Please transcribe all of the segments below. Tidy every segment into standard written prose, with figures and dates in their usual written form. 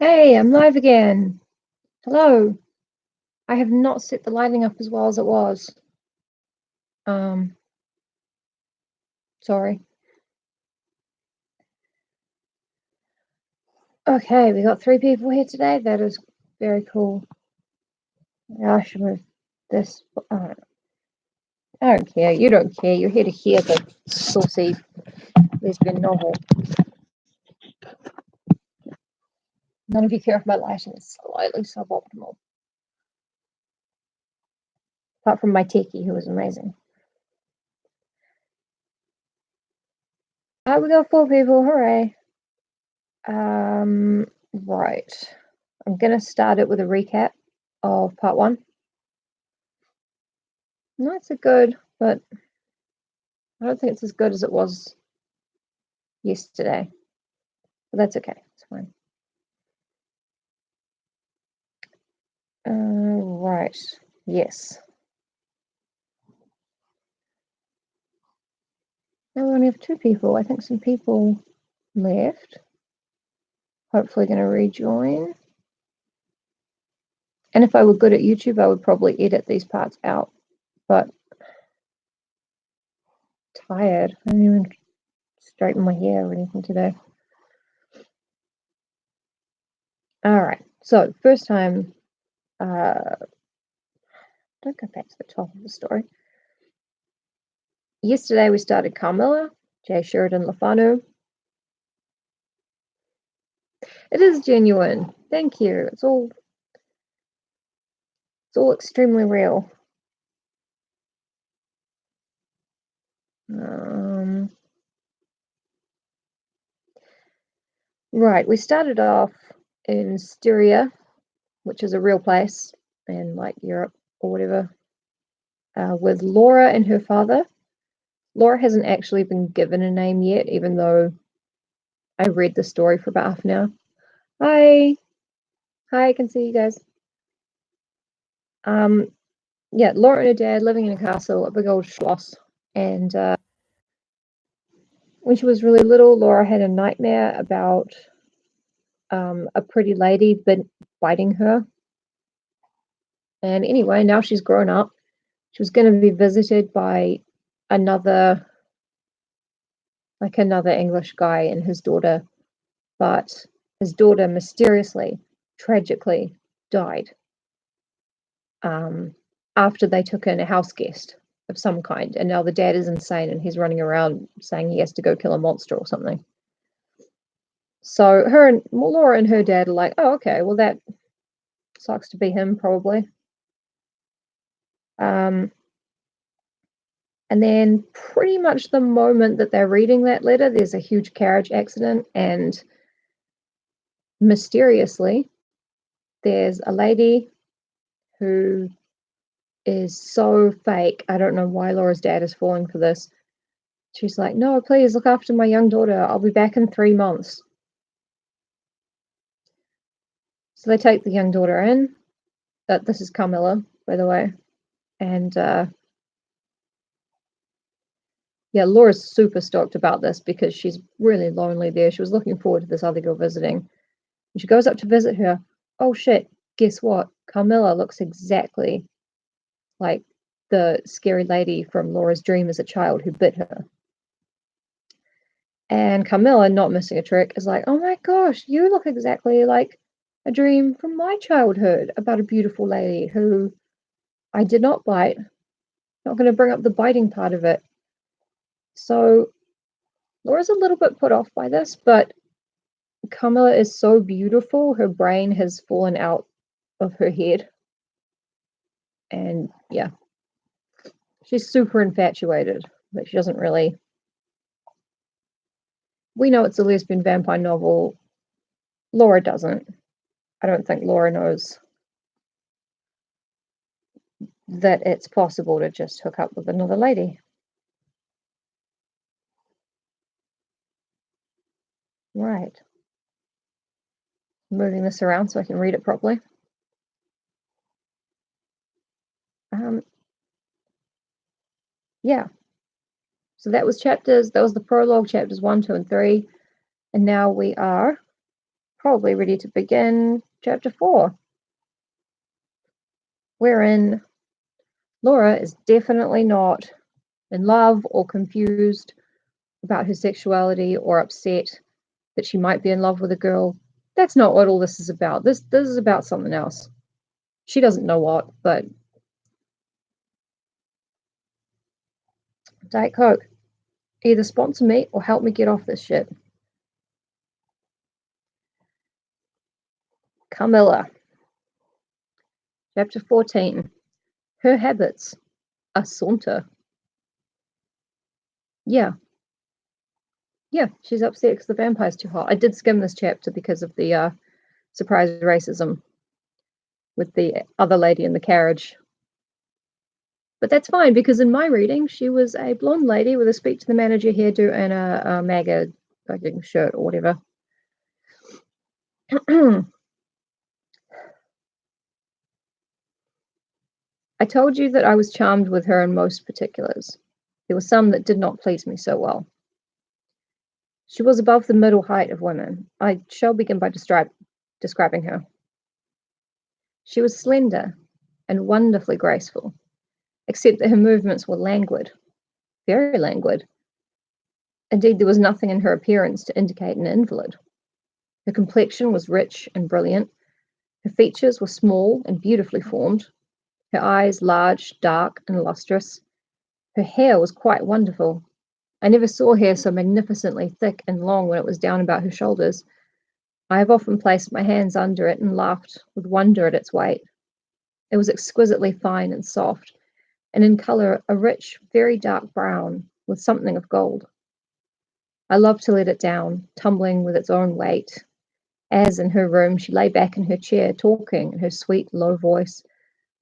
Hey, I'm live again. Hello. I have not set the lighting up as well as it was. Sorry. Okay, we got 3 people here today. That is very cool. I should move this. I don't care. You don't care. You're here to hear the saucy lesbian novel. None of you care if my lighting is slightly suboptimal. Apart from my techie, who is amazing. We got 4 people. Hooray. Right. I'm going to start it with a recap of part 1. Nights are good, but I don't think it's as good as it was yesterday. But that's okay. It's fine. Right. Yes. Now we only have 2 people. I think some people left. Hopefully going to rejoin. And if I were good at YouTube, I would probably edit these parts out. But tired. I didn't even straighten my hair or anything today. All right. So first time. Don't go back to the top of the story. Yesterday we started Carmilla, J. Sheridan Lafanu. It is genuine. Thank you. It's all extremely real. Right, we started off in Styria, which is a real place in like Europe or whatever, with Laura and her father. Laura hasn't actually been given a name yet, even though I read the story for about half an hour. Hi, I can see you guys. Yeah, Laura and her dad living in a castle, a big old schloss, and when she was really little, Laura had a nightmare about a pretty lady biting her. And anyway, now she's grown up. She was going to be visited by another English guy and his daughter, but his daughter mysteriously, tragically died after they took in a house guest of some kind. And now the dad is insane and he's running around saying he has to go kill a monster or something. So Laura and her dad are like, oh, okay, well, that sucks to be him, probably. And then pretty much the moment that they're reading that letter, there's a huge carriage accident, and mysteriously, there's a lady who is so fake. I don't know why Laura's dad is falling for this. She's like, no, please look after my young daughter. I'll be back in 3 months. So they take the young daughter in. This is Carmilla, by the way. And yeah, Laura's super stoked about this because she's really lonely there. She was looking forward to this other girl visiting. And she goes up to visit her. Oh shit, guess what? Carmilla looks exactly like the scary lady from Laura's dream as a child who bit her. And Carmilla, not missing a trick, is like, oh my gosh, you look exactly like a dream from my childhood about a beautiful lady who I did not bite. Not going to bring up the biting part of it. So Laura's a little bit put off by this, but Carmilla is so beautiful, her brain has fallen out of her head. And yeah, she's super infatuated, but she doesn't really. We know it's a lesbian vampire novel. Laura doesn't. I don't think Laura knows that it's possible to just hook up with another lady. Right. Moving this around so I can read it properly. Yeah. So that was the prologue, chapters 1, 2, and 3. And now we are probably ready to begin chapter 4, wherein Laura is definitely not in love or confused about her sexuality or upset that she might be in love with a girl. That's not what all this is about. This is about something else. She doesn't know what, but Diet Coke, either sponsor me or help me get off this shit. Carmilla. Chapter 14. Her habits. A saunter. Yeah, she's upset because the vampire's too hot. I did skim this chapter because of the surprise racism with the other lady in the carriage. But that's fine, because in my reading, she was a blonde lady with a speak to the manager hairdo and a MAGA shirt or whatever. I told you that I was charmed with her in most particulars. There were some that did not please me so well. She was above the middle height of women. I shall begin by describing her. She was slender and wonderfully graceful, except that her movements were languid, very languid. Indeed, there was nothing in her appearance to indicate an invalid. Her complexion was rich and brilliant. Her features were small and beautifully formed. Her eyes large, dark, and lustrous. Her hair was quite wonderful. I never saw hair so magnificently thick and long when it was down about her shoulders. I have often placed my hands under it and laughed with wonder at its weight. It was exquisitely fine and soft, and in colour a rich, very dark brown with something of gold. I loved to let it down, tumbling with its own weight, as in her room she lay back in her chair talking in her sweet, low voice.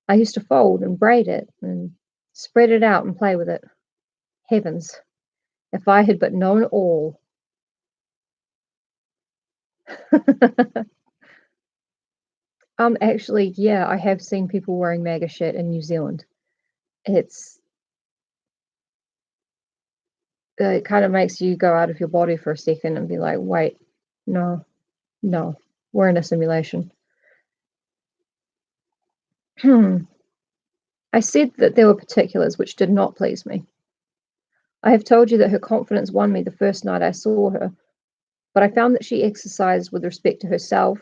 I used to fold and braid it and spread it out and play with it. Heavens, if I had but known all. Actually, yeah, I have seen people wearing MAGA shit in New Zealand. It kind of makes you go out of your body for a second and be like, wait, no, we're in a simulation. I said that there were particulars which did not please me. I have told you that her confidence won me the first night I saw her, but I found that she exercised with respect to herself,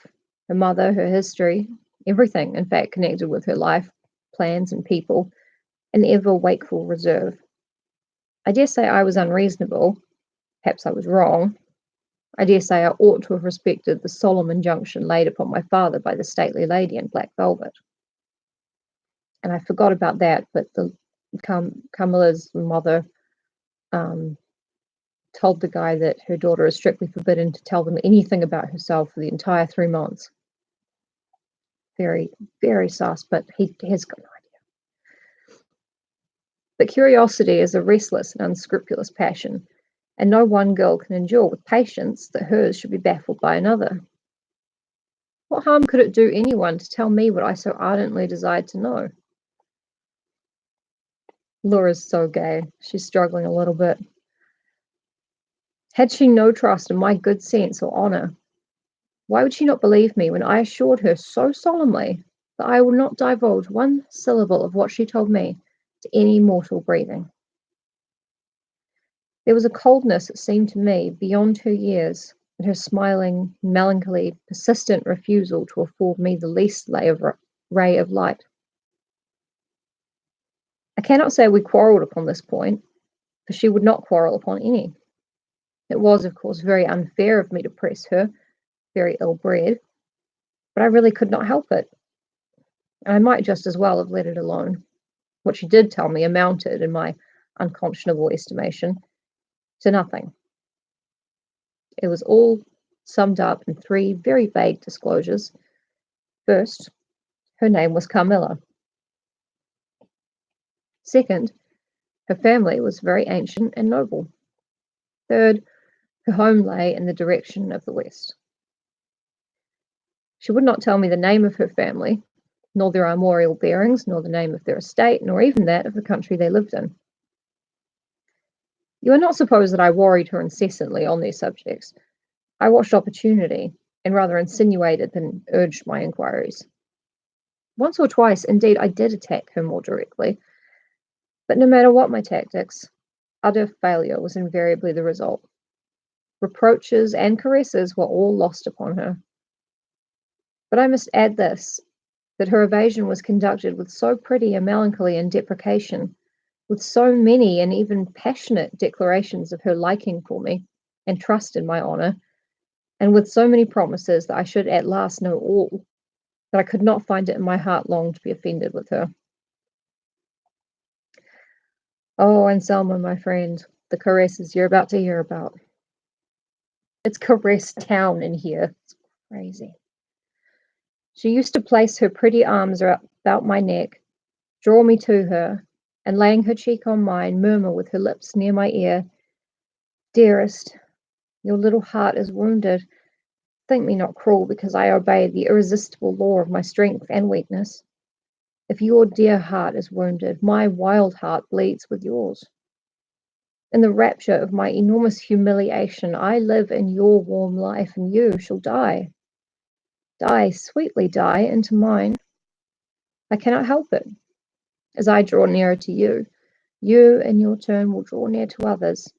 her mother, her history, everything, in fact, connected with her life, plans, and people, an ever wakeful reserve. I dare say I was unreasonable. Perhaps I was wrong. I dare say I ought to have respected the solemn injunction laid upon my father by the stately lady in black velvet. And I forgot about that, but Carmilla's mother told the guy that her daughter is strictly forbidden to tell them anything about herself for the entire 3 months. Very, very sus, but he has got no idea. But curiosity is a restless and unscrupulous passion, and no one girl can endure with patience that hers should be baffled by another. What harm could it do anyone to tell me what I so ardently desired to know? Laura's so gay. She's struggling a little bit. Had she no trust in my good sense or honour? Why would she not believe me when I assured her so solemnly that I would not divulge one syllable of what she told me to any mortal breathing? There was a coldness, it seemed to me, beyond her years, in her smiling, melancholy, persistent refusal to afford me the least ray of light. I cannot say we quarrelled upon this point, for she would not quarrel upon any. It was, of course, very unfair of me to press her, very ill-bred, but I really could not help it. And I might just as well have let it alone. What she did tell me amounted, in my unconscionable estimation, to nothing. It was all summed up in 3 very vague disclosures. First, her name was Carmilla. Second, her family was very ancient and noble. Third, her home lay in the direction of the west. She would not tell me the name of her family, nor their armorial bearings, nor the name of their estate, nor even that of the country they lived in. You are not supposed that I worried her incessantly on these subjects. I watched opportunity, and rather insinuated than urged my inquiries. Once or twice, indeed, I did attack her more directly, but no matter what my tactics, utter failure was invariably the result. Reproaches and caresses were all lost upon her. But I must add this, that her evasion was conducted with so pretty a melancholy and deprecation, with so many and even passionate declarations of her liking for me and trust in my honour, and with so many promises that I should at last know all, that I could not find it in my heart long to be offended with her. Oh, Anselmo, my friend, the caresses you're about to hear about. It's caress town in here. It's crazy. She used to place her pretty arms about my neck, draw me to her, and laying her cheek on mine, murmur with her lips near my ear, "Dearest, your little heart is wounded. Think me not cruel because I obey the irresistible law of my strength and weakness. If your dear heart is wounded, my wild heart bleeds with yours. In the rapture of my enormous humiliation, I live in your warm life, and you shall die. Die, sweetly die, into mine. I cannot help it. As I draw nearer to you, you in your turn will draw near to others,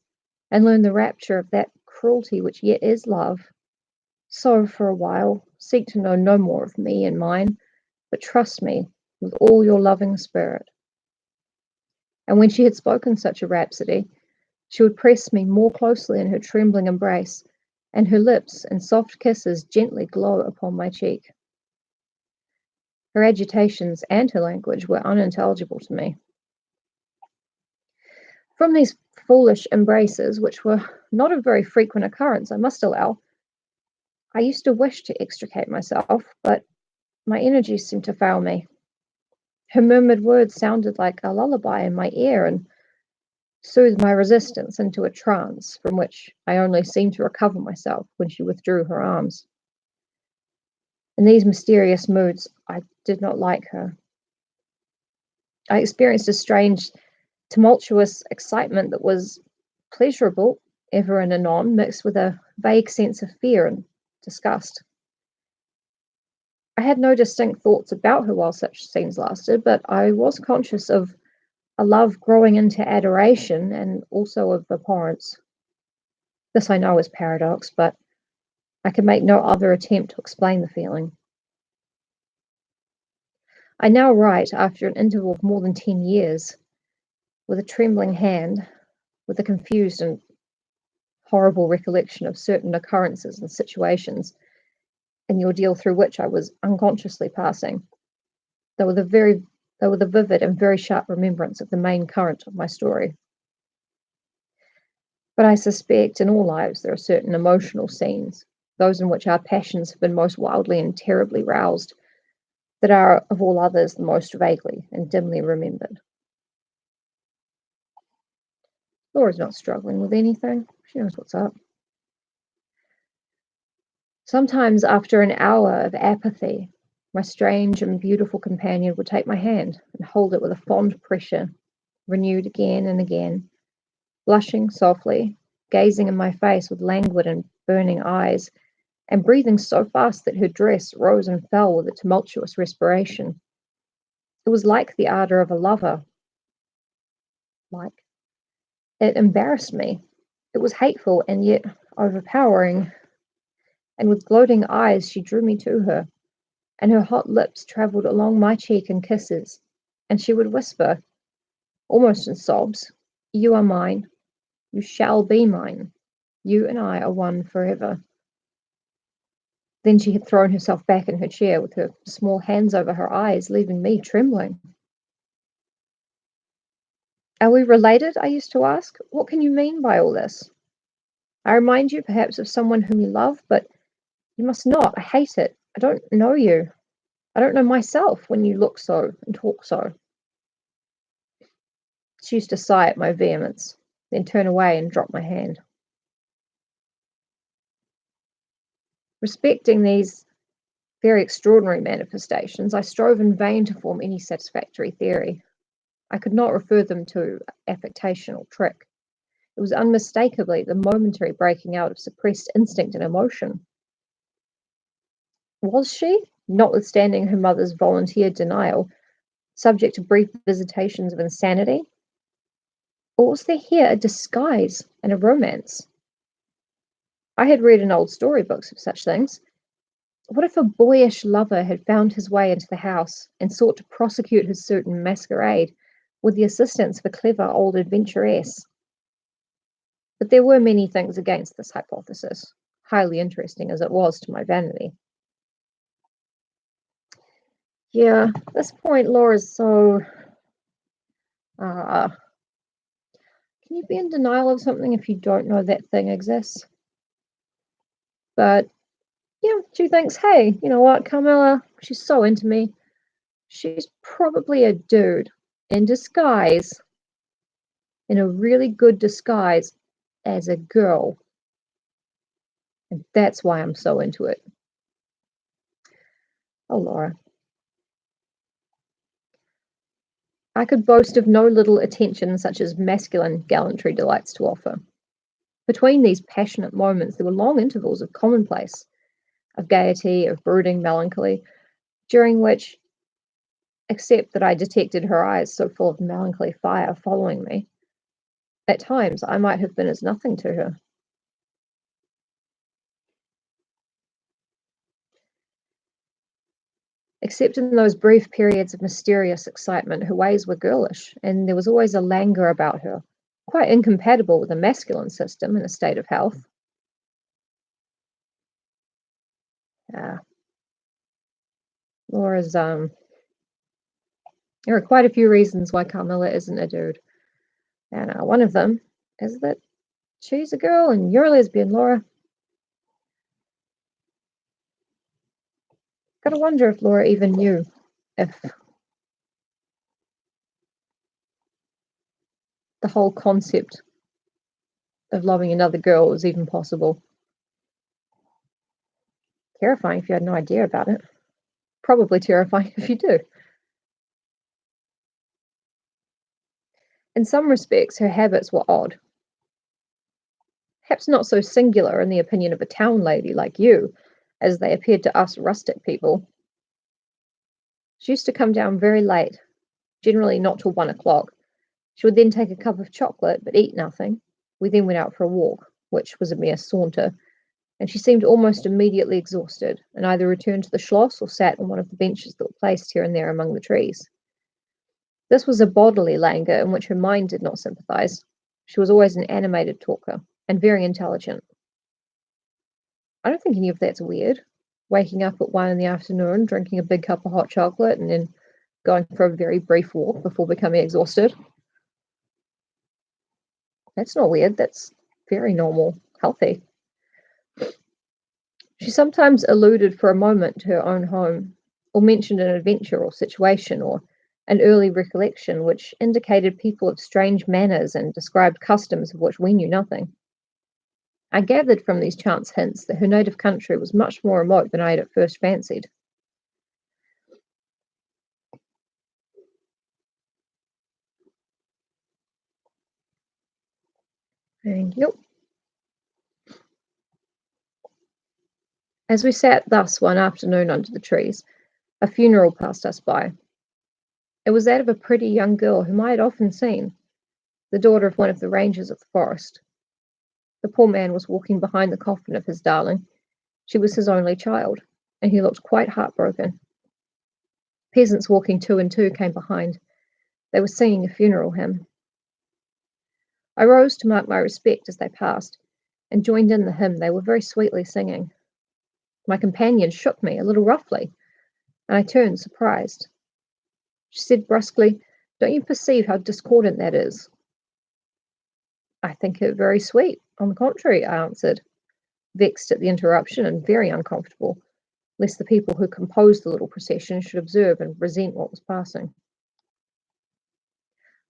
and learn the rapture of that cruelty which yet is love. So, for a while, seek to know no more of me and mine, but trust me with all your loving spirit." And when she had spoken such a rhapsody, she would press me more closely in her trembling embrace, and her lips and soft kisses gently glow upon my cheek. Her agitations and her language were unintelligible to me. From these foolish embraces, which were not of very frequent occurrence, I must allow, I used to wish to extricate myself, but my energies seemed to fail me. Her murmured words sounded like a lullaby in my ear, and soothed my resistance into a trance from which I only seemed to recover myself when she withdrew her arms. In these mysterious moods, I did not like her. I experienced a strange, tumultuous excitement that was pleasurable ever and anon, mixed with a vague sense of fear and disgust. I had no distinct thoughts about her while such scenes lasted, but I was conscious of a love growing into adoration and also of abhorrence. This I know is paradox, but I can make no other attempt to explain the feeling. I now write, after an interval of more than 10 years, with a trembling hand, with a confused and horrible recollection of certain occurrences and situations in the ordeal through which I was unconsciously passing, though with a vivid and very sharp remembrance of the main current of my story. But I suspect in all lives there are certain emotional scenes, those in which our passions have been most wildly and terribly roused, that are of all others the most vaguely and dimly remembered. Laura's not struggling with anything. She knows what's up. Sometimes after an hour of apathy, my strange and beautiful companion would take my hand and hold it with a fond pressure, renewed again and again, blushing softly, gazing in my face with languid and burning eyes, and breathing so fast that her dress rose and fell with a tumultuous respiration. It was like the ardour of a lover. It embarrassed me. It was hateful and yet overpowering. And with gloating eyes she drew me to her, and her hot lips travelled along my cheek in kisses, and she would whisper, almost in sobs, "You are mine. You shall be mine. You and I are one forever." Then she had thrown herself back in her chair with her small hands over her eyes, leaving me trembling. "Are we related?" I used to ask. "What can you mean by all this? I remind you perhaps of someone whom you love, but you must not. I hate it. I don't know you. I don't know myself when you look so and talk so." She used to sigh at my vehemence, then turn away and drop my hand. Respecting these very extraordinary manifestations, I strove in vain to form any satisfactory theory. I could not refer them to affectation or trick. It was unmistakably the momentary breaking out of suppressed instinct and emotion. Was she, notwithstanding her mother's volunteered denial, subject to brief visitations of insanity? Or was there here a disguise and a romance? I had read in old storybooks of such things. What if a boyish lover had found his way into the house and sought to prosecute his suit in masquerade with the assistance of a clever old adventuress? But there were many things against this hypothesis, highly interesting as it was to my vanity. Yeah, at this point, Laura's so. Uh, can you be in denial of something if you don't know that thing exists? But yeah, she thinks, hey, you know what, Carmilla, she's so into me. She's probably a dude in disguise, in a really good disguise as a girl. And that's why I'm so into it. Oh, Laura. I could boast of no little attention such as masculine gallantry delights to offer. Between these passionate moments, there were long intervals of commonplace, of gaiety, of brooding melancholy, during which, except that I detected her eyes so full of melancholy fire following me, at times I might have been as nothing to her. Except in those brief periods of mysterious excitement, her ways were girlish, and there was always a languor about her, quite incompatible with a masculine system in a state of health. Uh, Laura's, there are quite a few reasons why Carmilla isn't a dude. And one of them is that she's a girl and you're a lesbian, Laura. Gotta wonder if Laura even knew if the whole concept of loving another girl was even possible. Terrifying if you had no idea about it. Probably terrifying if you do. In some respects, her habits were odd. Perhaps not so singular in the opinion of a town lady like you, as they appeared to us rustic people. She used to come down very late, generally not till 1 o'clock. She would then take a cup of chocolate, but eat nothing. We then went out for a walk, which was a mere saunter, and she seemed almost immediately exhausted, and either returned to the schloss or sat on one of the benches that were placed here and there among the trees. This was a bodily languor in which her mind did not sympathize. She was always an animated talker, and very intelligent. I don't think any of that's weird. Waking up at 1 in the afternoon, drinking a big cup of hot chocolate, and then going for a very brief walk before becoming exhausted. That's not weird. That's very normal, healthy. She sometimes alluded for a moment to her own home, or mentioned an adventure or situation, or an early recollection which indicated people of strange manners and described customs of which we knew nothing. I gathered from these chance hints that her native country was much more remote than I had at first fancied. Thank you. As we sat thus one afternoon under the trees, a funeral passed us by. It was that of a pretty young girl whom I had often seen, the daughter of one of the rangers of the forest. The poor man was walking behind the coffin of his darling. She was his only child, and he looked quite heartbroken. Peasants walking two and two came behind. They were singing a funeral hymn. I rose to mark my respect as they passed, and joined in the hymn they were very sweetly singing. My companion shook me a little roughly, and I turned surprised. She said brusquely, "Don't you perceive how discordant that is?" "I think it very sweet. On the contrary," I answered, vexed at the interruption and very uncomfortable, lest the people who composed the little procession should observe and resent what was passing.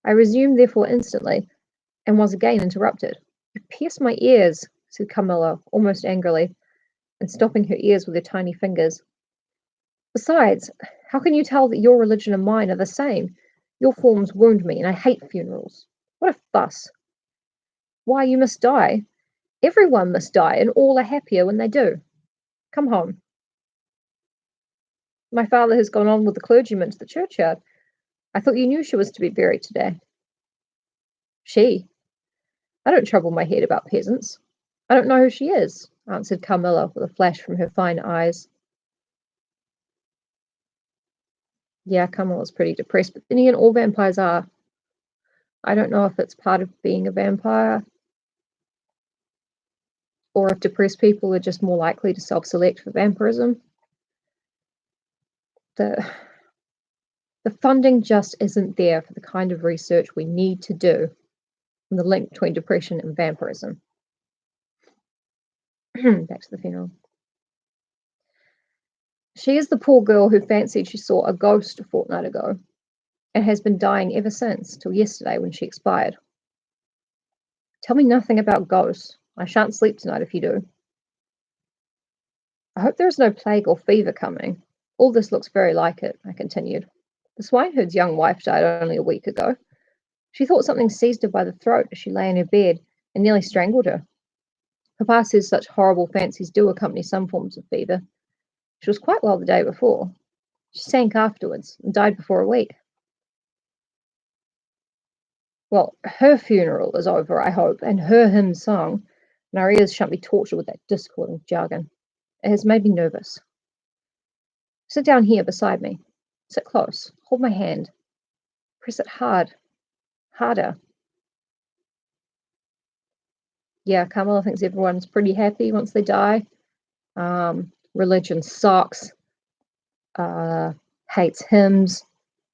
I resumed, therefore, instantly, and was again interrupted. "You pierce my ears," said Carmilla, almost angrily, and stopping her ears with her tiny fingers. "Besides, how can you tell that your religion and mine are the same? Your forms wound me, and I hate funerals. What a fuss! Why, you must die. Everyone must die, and all are happier when they do. Come home." My father has gone on with the clergyman to the churchyard. I thought you knew she was to be buried today. She? I don't trouble my head about peasants. I don't know who she is, answered Carmilla with a flash from her fine eyes. Yeah, Carmilla's pretty depressed, but then again, all vampires are. I don't know if it's part of being a vampire or if depressed people are just more likely to self-select for vampirism. The funding just isn't there for the kind of research we need to do on the link between depression and vampirism. Back to the funeral. She is the poor girl who fancied she saw a ghost a fortnight ago and has been dying ever since, till yesterday when she expired. Tell me nothing about ghosts. I shan't sleep tonight if you do. I hope there is no plague or fever coming. All this looks very like it, I continued. The swineherd's young wife died only a week ago. She thought something seized her by the throat as she lay in her bed and nearly strangled her. Papa says such horrible fancies do accompany some forms of fever. She was quite well the day before. She sank afterwards and died before a week. Well, her funeral is over, I hope, and her hymn sung, and our ears shan't be tortured with that discordant jargon. It has made me nervous. Sit down here beside me. Sit close. Hold my hand. Press it hard. Harder. Yeah, Carmilla thinks everyone's pretty happy once they die. Religion sucks. Hates hymns.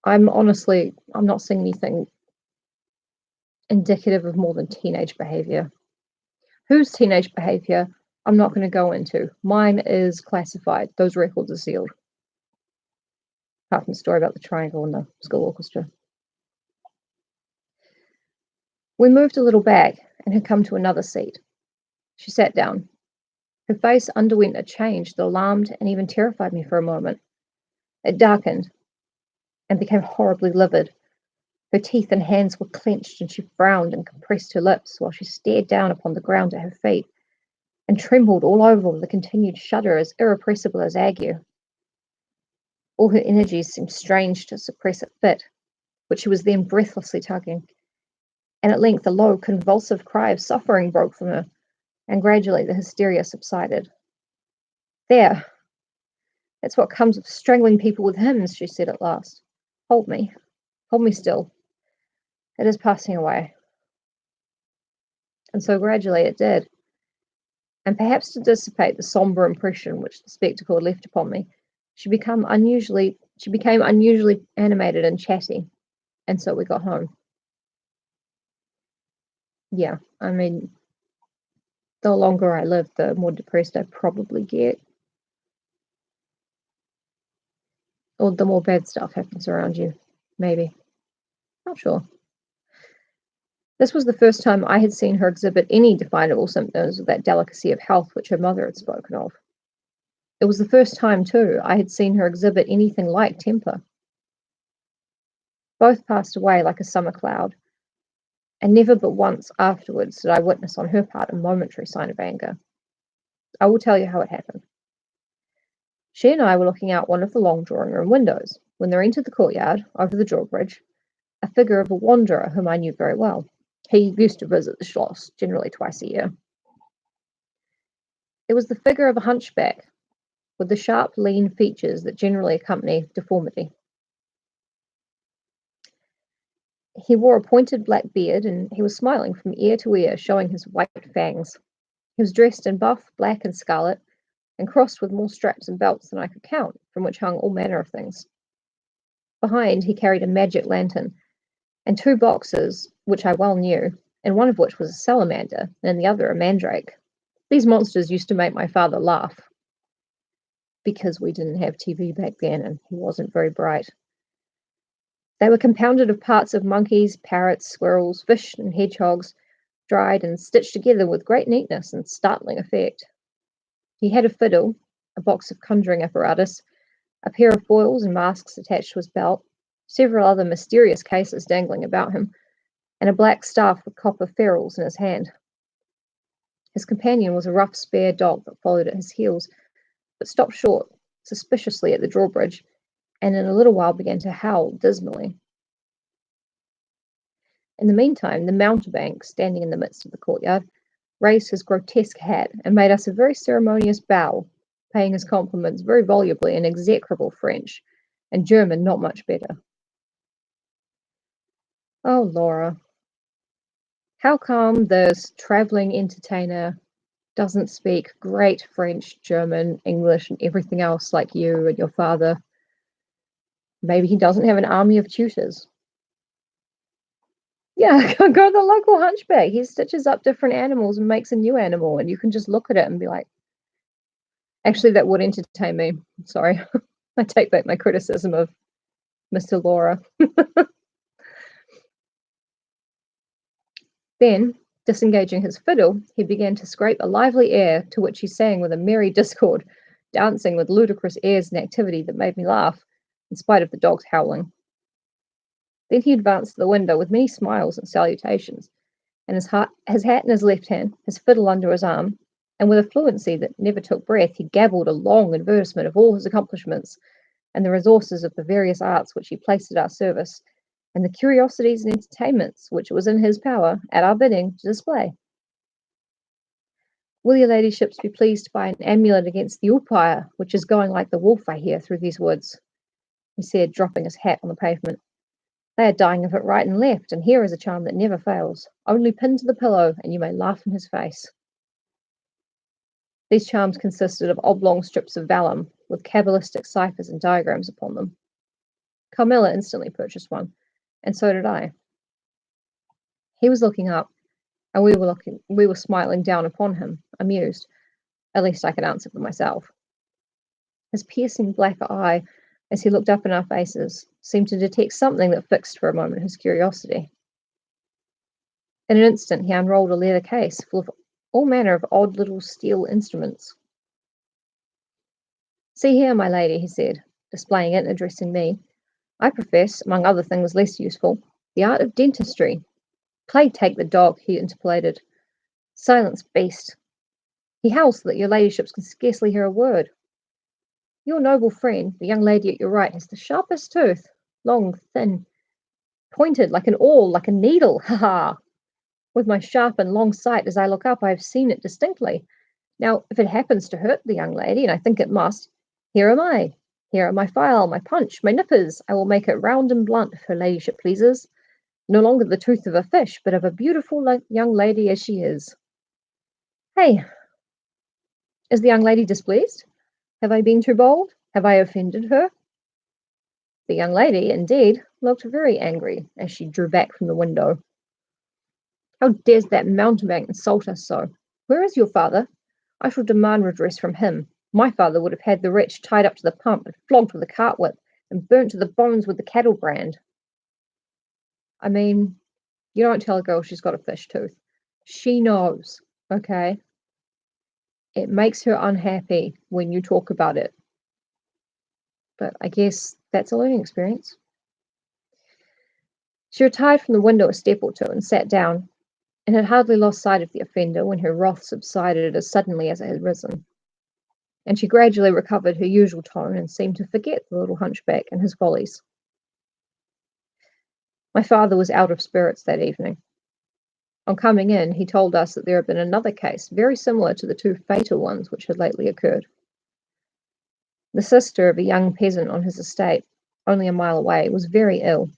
I'm not seeing anything indicative of more than teenage behavior. Whose teenage behavior? I'm not going to go into. Mine is classified. Those records are sealed. Apart from the story about the triangle and the school orchestra. We moved a little back and had come to another seat. She sat down. Her face underwent a change that alarmed and even terrified me for a moment. It darkened and became horribly livid. Her teeth and hands were clenched, and she frowned and compressed her lips while she stared down upon the ground at her feet and trembled all over with a continued shudder as irrepressible as ague. All her energies seemed strange to suppress a fit, which she was then breathlessly tugging, and at length a low, convulsive cry of suffering broke from her, and gradually the hysteria subsided. There! That's what comes of strangling people with hymns, she said at last. Hold me. Hold me still. It is passing away. And so gradually it did. And perhaps to dissipate the sombre impression which the spectacle had left upon me, she became unusually animated and chatty, and so we got home. Yeah, I mean, the longer I live, the more depressed I probably get. Or the more bad stuff happens around you, maybe. Not sure. This was the first time I had seen her exhibit any definable symptoms of that delicacy of health which her mother had spoken of. It was the first time, too, I had seen her exhibit anything like temper. Both passed away like a summer cloud, and never but once afterwards did I witness on her part a momentary sign of anger. I will tell you how it happened. She and I were looking out one of the long drawing-room windows when there entered the courtyard, over the drawbridge, a figure of a wanderer whom I knew very well. He used to visit the Schloss, generally twice a year. It was the figure of a hunchback, with the sharp, lean features that generally accompany deformity. He wore a pointed black beard, and he was smiling from ear to ear, showing his white fangs. He was dressed in buff, black, and scarlet, and crossed with more straps and belts than I could count, from which hung all manner of things. Behind, he carried a magic lantern, and two boxes, which I well knew, and one of which was a salamander, and the other a mandrake. These monsters used to make my father laugh, because we didn't have TV back then, and he wasn't very bright. They were compounded of parts of monkeys, parrots, squirrels, fish, and hedgehogs, dried and stitched together with great neatness and startling effect. He had a fiddle, a box of conjuring apparatus, a pair of foils and masks attached to his belt, several other mysterious cases dangling about him, and a black staff with copper ferrules in his hand. His companion was a rough, spare dog that followed at his heels, but stopped short, suspiciously, at the drawbridge, and in a little while began to howl dismally. In the meantime, the mountebank, standing in the midst of the courtyard, raised his grotesque hat and made us a very ceremonious bow, paying his compliments very volubly in execrable French, and German not much better. Oh, Laura, how come this travelling entertainer doesn't speak great French, German, English, and everything else like you and your father? Maybe he doesn't have an army of tutors. Yeah, go to the local hunchback. He stitches up different animals and makes a new animal, and you can just look at it and be like, actually, that would entertain me. Sorry. I take back my criticism of Mr. Laura. Then, disengaging his fiddle, he began to scrape a lively air, to which he sang with a merry discord, dancing with ludicrous airs and activity that made me laugh, in spite of the dog's howling. Then he advanced to the window with many smiles and salutations, and his hat in his left hand, his fiddle under his arm, and with a fluency that never took breath, he gabbled a long advertisement of all his accomplishments and the resources of the various arts which he placed at our service, and the curiosities and entertainments which it was in his power, at our bidding, to display. Will your ladyships be pleased to buy an amulet against the umpire, which is going like the wolf, I hear, through these woods? He said, dropping his hat on the pavement. They are dying of it right and left, and here is a charm that never fails. Only pinned to the pillow, and you may laugh in his face. These charms consisted of oblong strips of vellum, with cabalistic ciphers and diagrams upon them. Carmilla instantly purchased one, and so did I. He was looking up, and we were smiling down upon him, amused. At least I could answer for myself. His piercing black eye, as he looked up in our faces, seemed to detect something that fixed for a moment his curiosity. In an instant he unrolled a leather case full of all manner of odd little steel instruments. See here, my lady, he said, displaying it and addressing me. I profess, among other things less useful, the art of dentistry. Plague take the dog, he interpolated. Silence, beast. He howls so that your ladyships can scarcely hear a word. Your noble friend, the young lady at your right, has the sharpest tooth, long, thin, pointed like an awl, like a needle, ha ha! With my sharp and long sight, as I look up, I have seen it distinctly. Now, if it happens to hurt the young lady, and I think it must, here am I. Here are my file, my punch, my nippers. I will make it round and blunt, if her ladyship pleases. No longer the tooth of a fish, but of a beautiful young lady as she is. Hey, is the young lady displeased? Have I been too bold? Have I offended her? The young lady, indeed, looked very angry as she drew back from the window. How dares that mountebank insult us so? Where is your father? I shall demand redress from him. My father would have had the wretch tied up to the pump and flogged with a cart whip and burnt to the bones with the cattle brand. I mean, you don't tell a girl she's got a fish tooth. She knows, okay? It makes her unhappy when you talk about it. But I guess that's a learning experience. She retired from the window a step or two and sat down, and had hardly lost sight of the offender when her wrath subsided as suddenly as it had risen. And she gradually recovered her usual tone and seemed to forget the little hunchback and his follies. My father was out of spirits that evening. On coming in, he told us that there had been another case, very similar to the two fatal ones which had lately occurred. The sister of a young peasant on his estate, only a mile away, was very ill,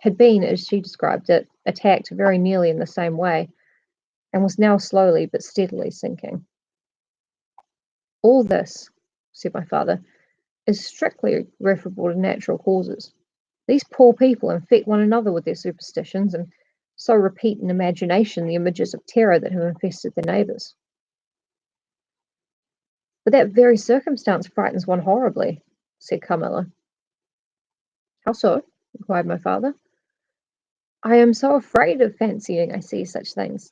had been, as she described it, attacked very nearly in the same way, and was now slowly but steadily sinking. All this, said my father, is strictly referable to natural causes. These poor people infect one another with their superstitions, and so repeat in imagination the images of terror that have infested their neighbours. But that very circumstance frightens one horribly, said Carmilla. How so? Inquired my father. I am so afraid of fancying I see such things.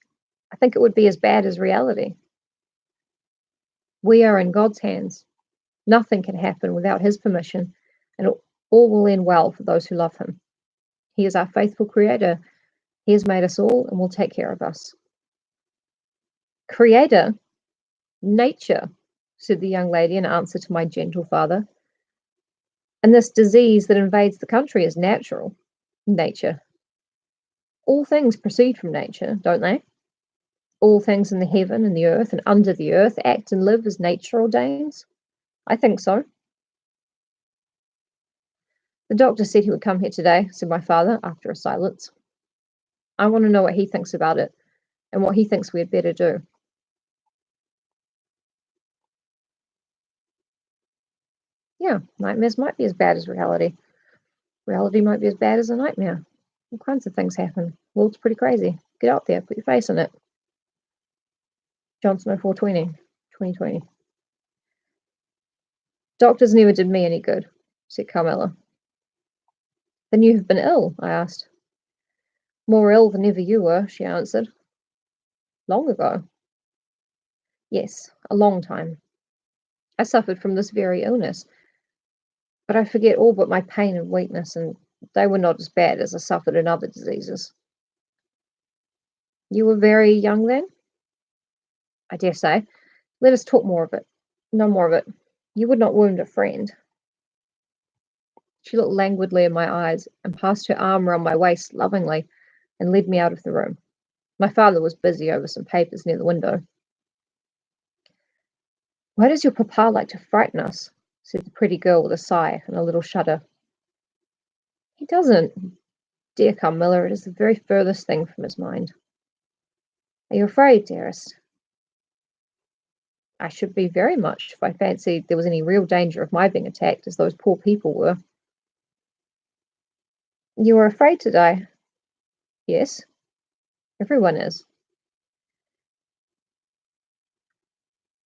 I think it would be as bad as reality. We are in God's hands. Nothing can happen without his permission, and all will end well for those who love him. He is our faithful creator. He has made us all and will take care of us. Creator? Nature, said the young lady in answer to my gentle father. And this disease that invades the country is natural. Nature. All things proceed from nature, don't they? All things in the heaven and the earth and under the earth act and live as nature ordains. I think so. The doctor said he would come here today, said my father after a silence. I want to know what he thinks about it and what he thinks we had better do. Yeah, nightmares might be as bad as reality. Reality might be as bad as a nightmare. All kinds of things happen. The world's pretty crazy. Get out there, put your face in it. Johnson 0420, 2020. Doctors never did me any good, said Carmilla. Then you have been ill, I asked. More ill than ever you were, she answered. Long ago. Yes, a long time. I suffered from this very illness, but I forget all but my pain and weakness, and they were not as bad as I suffered in other diseases. You were very young then? I dare say. Let us talk more of it. No more of it. You would not wound a friend. She looked languidly in my eyes and passed her arm round my waist lovingly and led me out of the room. My father was busy over some papers near the window. Why does your papa like to frighten us? Said the pretty girl with a sigh and a little shudder. He doesn't. Dear Carmilla, it is the very furthest thing from his mind. Are you afraid, dearest? I should be very much if I fancied there was any real danger of my being attacked as those poor people were. You are afraid to die? Yes, everyone is.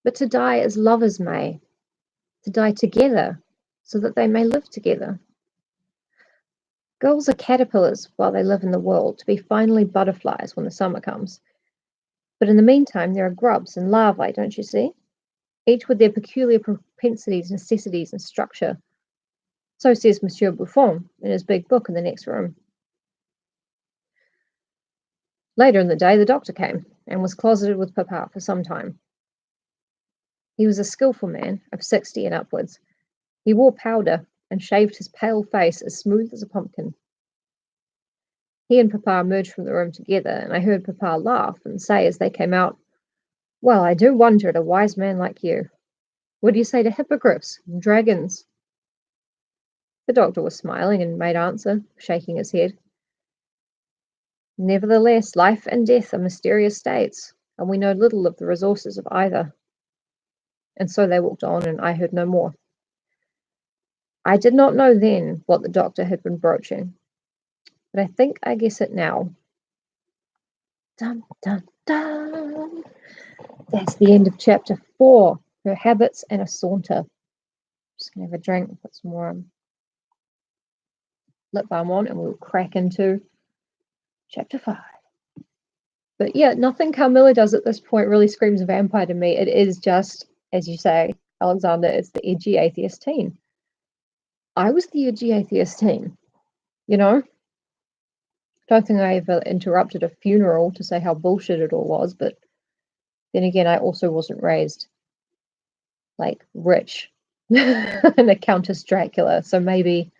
But to die as lovers may, to die together, so that they may live together. Girls are caterpillars while they live in the world, to be finally butterflies when the summer comes. But in the meantime, there are grubs and larvae, don't you see? Each with their peculiar propensities, necessities, and structure. So says Monsieur Buffon in his big book in the next room. Later in the day, the doctor came and was closeted with Papa for some time. He was a skilful man of 60 and upwards. He wore powder and shaved his pale face as smooth as a pumpkin. He and Papa emerged from the room together, and I heard Papa laugh and say as they came out, Well, I do wonder at a wise man like you. What do you say to hippogriffs and dragons? The doctor was smiling and made answer, shaking his head. Nevertheless, life and death are mysterious states, and we know little of the resources of either. And so they walked on, and I heard no more. I did not know then what the doctor had been broaching, but I think I guess it now. Dun, dun, dun. That's the end of chapter 4, Her Habits and a Saunter. Just going to have a drink and put some more lip balm on, and we'll crack into chapter 5. But yeah, nothing Carmilla does at this point really screams vampire to me. It is just, as you say, Alexander, it's the edgy atheist teen. I was the edgy atheist teen, you know? Don't think I ever interrupted a funeral to say how bullshit it all was, but then again, I also wasn't raised like rich and a Countess Dracula, so maybe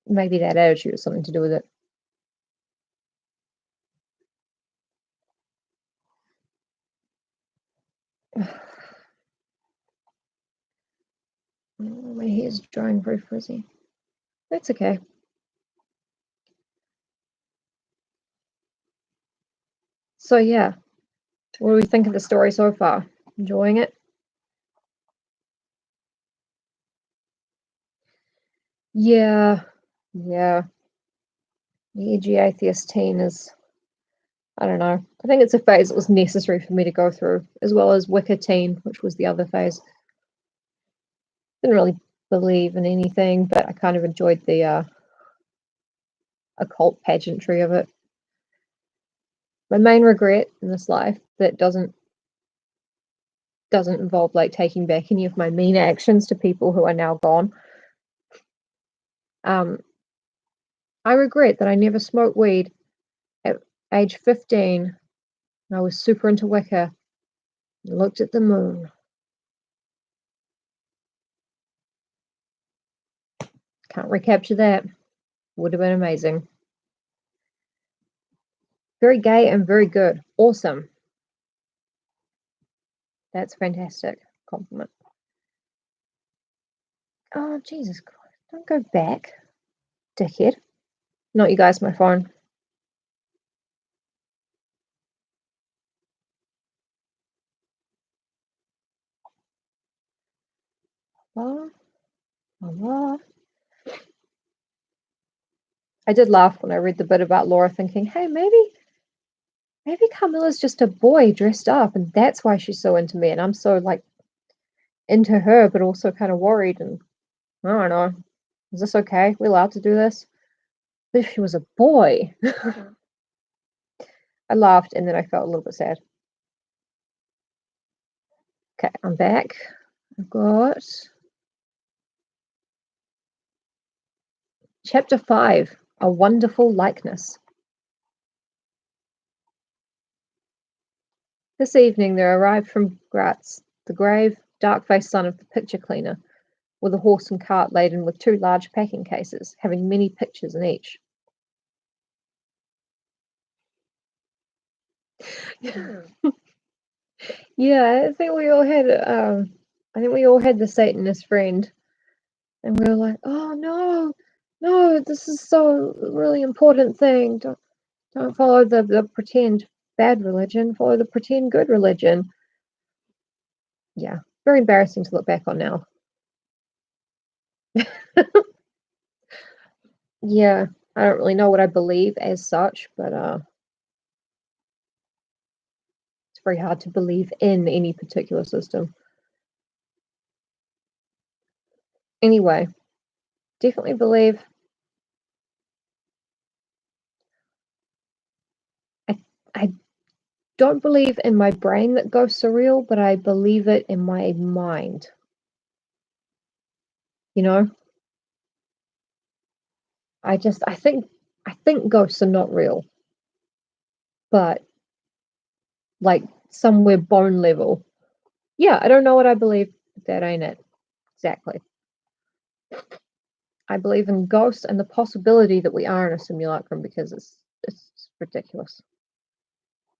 that attitude has something to do with it. My hair's drying very frizzy. That's okay. So yeah, what do we think of the story so far? Enjoying it? Yeah. The edgy atheist teen is, I don't know. I think it's a phase that was necessary for me to go through, as well as Wicca teen, which was the other phase. Didn't really believe in anything, but I kind of enjoyed the occult pageantry of it. My main regret in this life that doesn't involve like taking back any of my mean actions to people who are now gone. I regret that I never smoked weed at age 15. I was super into Wicca and looked at the moon. Can't recapture that. Would have been amazing. Very gay and very good. Awesome. That's fantastic. Compliment. Oh, Jesus Christ. Don't go back, dickhead. Not you guys, my phone. Oh, oh. I did laugh when I read the bit about Laura thinking, hey, maybe Carmilla's just a boy dressed up and that's why she's so into me and I'm so like into her but also kind of worried and I don't know. Is this okay? We allowed to do this? But if she was a boy. I laughed and then I felt a little bit sad. Okay, I'm back. I've got Chapter 5, A Wonderful Likeness. This evening there arrived from Graz the grave, dark-faced son of the picture cleaner, with a horse and cart laden with 2 large packing cases, having many pictures in each. Yeah, I think we all had the Satanist friend, and we were like, "Oh no, this is so really important thing. Don't follow the pretend bad religion. Follow the pretend good religion." Yeah, very embarrassing to look back on now. Yeah, I don't really know what I believe as such, but it's very hard to believe in any particular system. Anyway, definitely believe. I don't believe in my brain that ghosts are real, but I believe it in my mind. You know, I think ghosts are not real, but like somewhere bone level. Yeah, I don't know what I believe, but that ain't it. Exactly. I believe in ghosts and the possibility that we are in a simulacrum because it's ridiculous.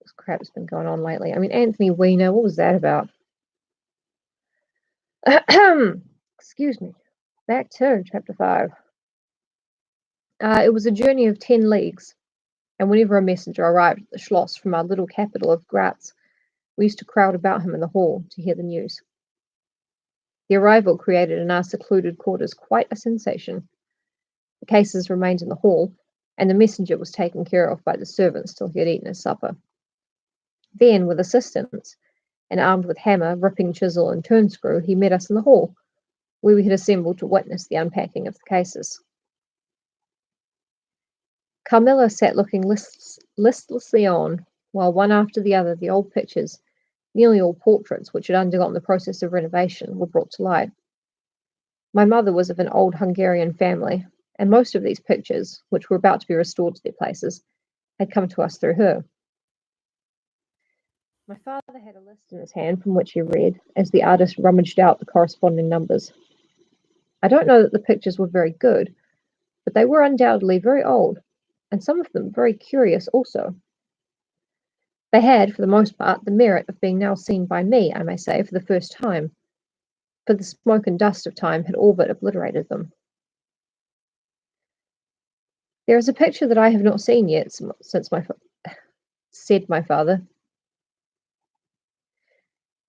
This crap has been going on lately. I mean, Anthony Weiner, what was that about? Excuse me. Back to chapter 5. It was a journey of 10 leagues, and whenever a messenger arrived at the Schloss from our little capital of Graz, we used to crowd about him in the hall to hear the news. The arrival created in our secluded quarters quite a sensation. The cases remained in the hall, and the messenger was taken care of by the servants till he had eaten his supper. Then, with assistants, and armed with hammer, ripping chisel, and turn screw, he met us in the hall, where we had assembled to witness the unpacking of the cases. Carmilla sat looking listlessly on, while one after the other the old pictures, nearly all portraits which had undergone the process of renovation, were brought to light. My mother was of an old Hungarian family, and most of these pictures, which were about to be restored to their places, had come to us through her. My father had a list in his hand from which he read, as the artist rummaged out the corresponding numbers. I don't know that the pictures were very good, but they were undoubtedly very old, and some of them very curious also. They had, for the most part, the merit of being now seen by me, I may say, for the first time, for the smoke and dust of time had all but obliterated them. There is a picture that I have not seen yet since said my father.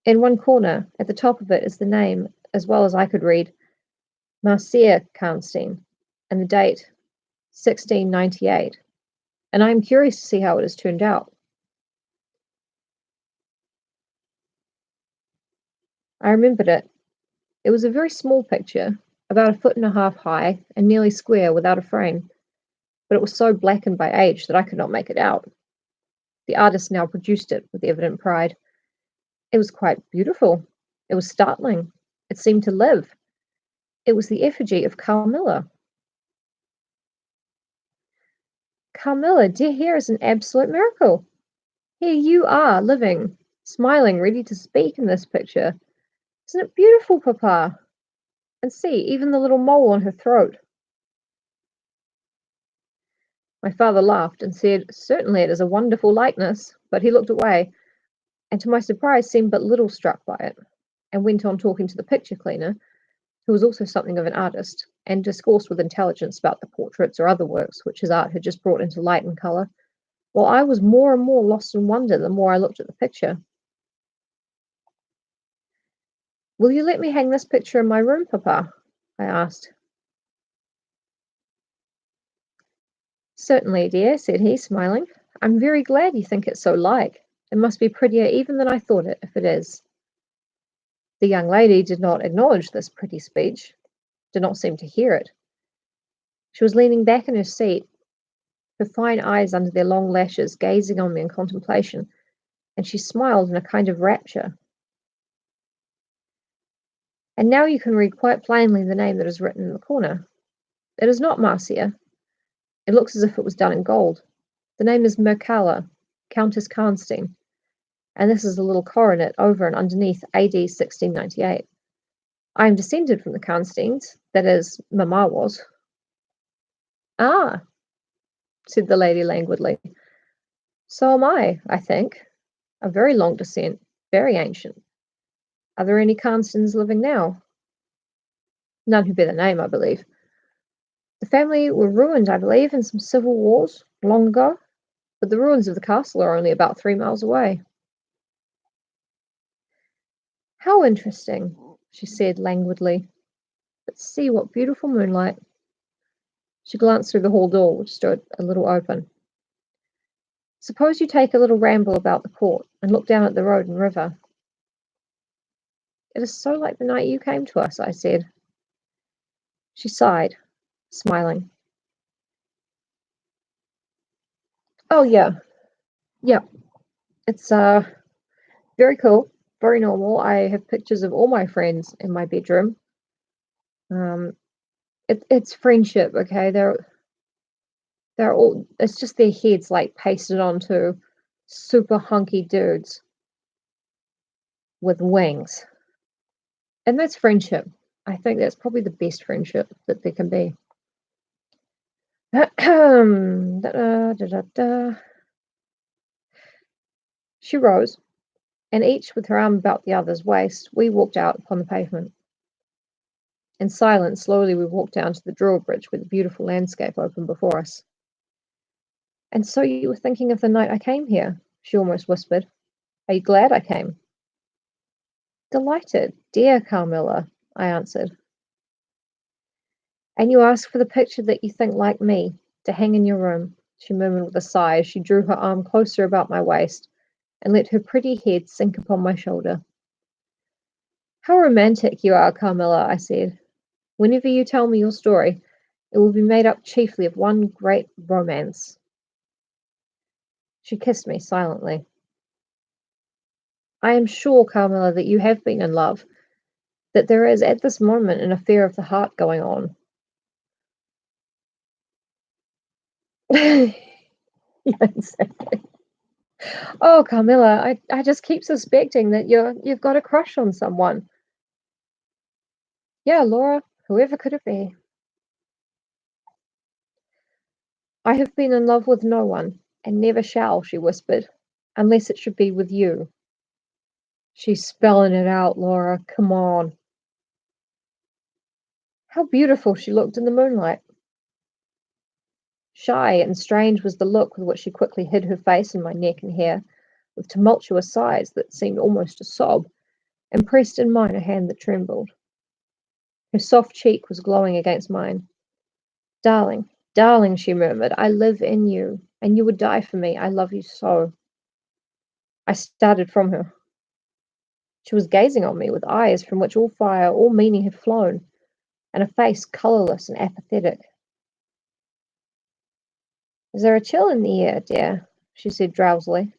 In one corner, at the top of it, is the name, as well as I could read, Marcia Karnstein, and the date 1698, and I am curious to see how it has turned out. I remembered it. It was a very small picture, about 1.5 feet high, and nearly square without a frame, but it was so blackened by age that I could not make it out. The artist now produced it with evident pride. It was quite beautiful. It was startling. It seemed to live. It was the effigy of Carmilla. Carmilla, dear, here is an absolute miracle. Here you are, living, smiling, ready to speak in this picture. Isn't it beautiful, Papa? And see, even the little mole on her throat. My father laughed and said, "Certainly it is a wonderful likeness," but he looked away, and to my surprise seemed but little struck by it, and went on talking to the picture cleaner, who was also something of an artist, and discoursed with intelligence about the portraits or other works which his art had just brought into light and colour, while I was more and more lost in wonder the more I looked at the picture. "Will you let me hang this picture in my room, Papa?" I asked. "Certainly, dear," said he, smiling. "I'm very glad you think it so like. It must be prettier even than I thought it, if it is." The young lady did not acknowledge this pretty speech, did not seem to hear it. She was leaning back in her seat, her fine eyes under their long lashes gazing on me in contemplation, and she smiled in a kind of rapture. "And now you can read quite plainly the name that is written in the corner. It is not Marcia. It looks as if it was done in gold. The name is Mircalla, Countess Karnstein, and this is a little coronet over and underneath AD 1698. I am descended from the Karnsteins, that is, Mamma was." "Ah," said the lady languidly. "So am I think. A very long descent, very ancient. Are there any Karnsteins living now?" "None who bear the name, I believe. The family were ruined, I believe, in some civil wars long ago, but the ruins of the castle are only about 3 miles away." "How interesting," she said languidly. "But see what beautiful moonlight." She glanced through the hall door, which stood a little open. "Suppose you take a little ramble about the court, and look down at the road and river." "It is so like the night you came to us," I said. She sighed, smiling. "Oh, yeah. Yeah. It's very cool, very normal. I have pictures of all my friends in my bedroom. Um, it's friendship, okay? They're all, it's just their heads like pasted onto super hunky dudes with wings. And that's friendship. I think that's probably the best friendship that there can be." Da-da-da-da-da. She rose, and each with her arm about the other's waist, we walked out upon the pavement. In silence, slowly we walked down to the drawbridge with the beautiful landscape open before us. "And so you were thinking of the night I came here?" she almost whispered. "Are you glad I came?" "Delighted, dear Carmilla," I answered. "And you ask for the picture that you think like me, to hang in your room," she murmured with a sigh as she drew her arm closer about my waist and let her pretty head sink upon my shoulder. "How romantic you are, Carmilla," I said. "Whenever you tell me your story, it will be made up chiefly of one great romance." She kissed me silently. "I am sure, Carmilla, that you have been in love, that there is at this moment an affair of the heart going on." Yeah, exactly. "Oh, Carmilla, I just keep suspecting that you've got a crush on someone." "Yeah, Laura, whoever could it be?" "I have been in love with no one, and never shall," she whispered, "unless it should be with you." "She's spelling it out, Laura. Come on." How beautiful she looked in the moonlight. Shy and strange was the look with which she quickly hid her face in my neck and hair, with tumultuous sighs that seemed almost to sob, and pressed in mine a hand that trembled. Her soft cheek was glowing against mine. "Darling, darling," she murmured, "I live in you, and you would die for me. I love you so." I started from her. She was gazing on me with eyes from which all fire, all meaning had flown, and a face colourless and apathetic. "Is there a chill in the air, dear?" she said drowsily.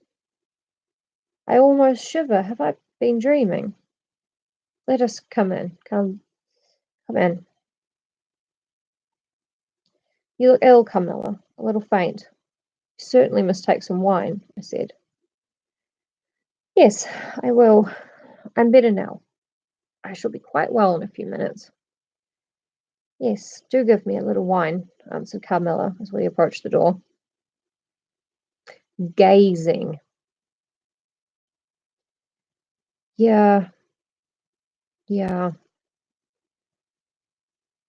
"I almost shiver. Have I been dreaming? Let us come in. Come in. You look ill, Carmilla, a little faint. You certainly must take some wine," I said. "Yes, I will. I'm better now. I shall be quite well in a few minutes." "Yes, do give me a little wine," answered Carmilla as we approached the door. gazing. Yeah, yeah.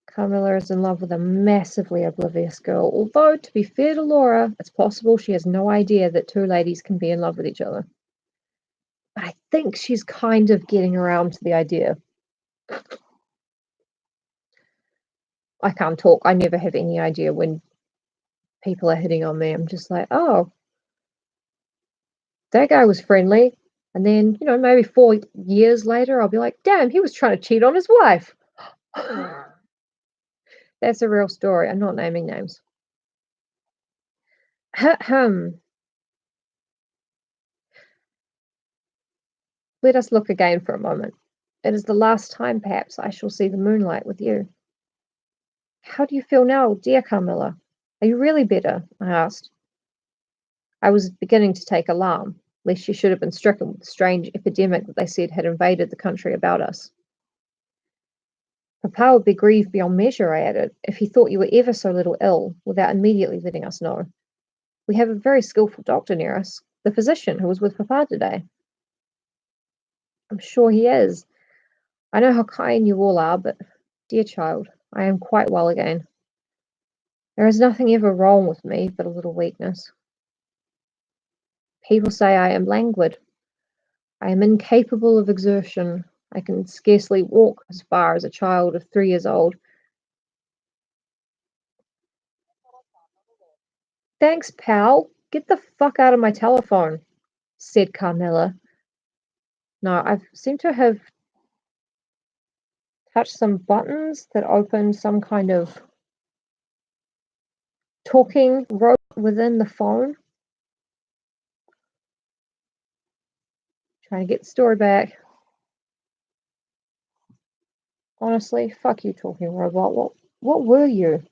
Carmilla is in love with a massively oblivious girl, although, to be fair to Laura, it's possible she has no idea that two ladies can be in love with each other. But I think she's kind of getting around to the idea. I can't talk. I never have any idea when people are hitting on me. I'm just like, oh, that guy was friendly. And then, maybe 4 years later, I'll be like, damn, he was trying to cheat on his wife. That's a real story. I'm not naming names. Let us look again for a moment. It is the last time, perhaps, I shall see the moonlight with you. How do you feel now, dear Carmilla? Are you really better? I asked. I was beginning to take alarm, lest she should have been stricken with the strange epidemic that they said had invaded the country about us. Papa would be grieved beyond measure, I added, if he thought you were ever so little ill, without immediately letting us know. We have a very skilful doctor near us, the physician who was with Papa today. I'm sure he is. I know how kind you all are, but, dear child, I am quite well again. There is nothing ever wrong with me but a little weakness. People say I am languid. I am incapable of exertion. I can scarcely walk as far as a child of 3 years old. Thanks, pal. Get the fuck out of my telephone, said Carmilla. No, I seem to have touched some buttons that opened some kind of talking rope within the phone. Trying to get the story back. Honestly, fuck you, talking robot. What were you?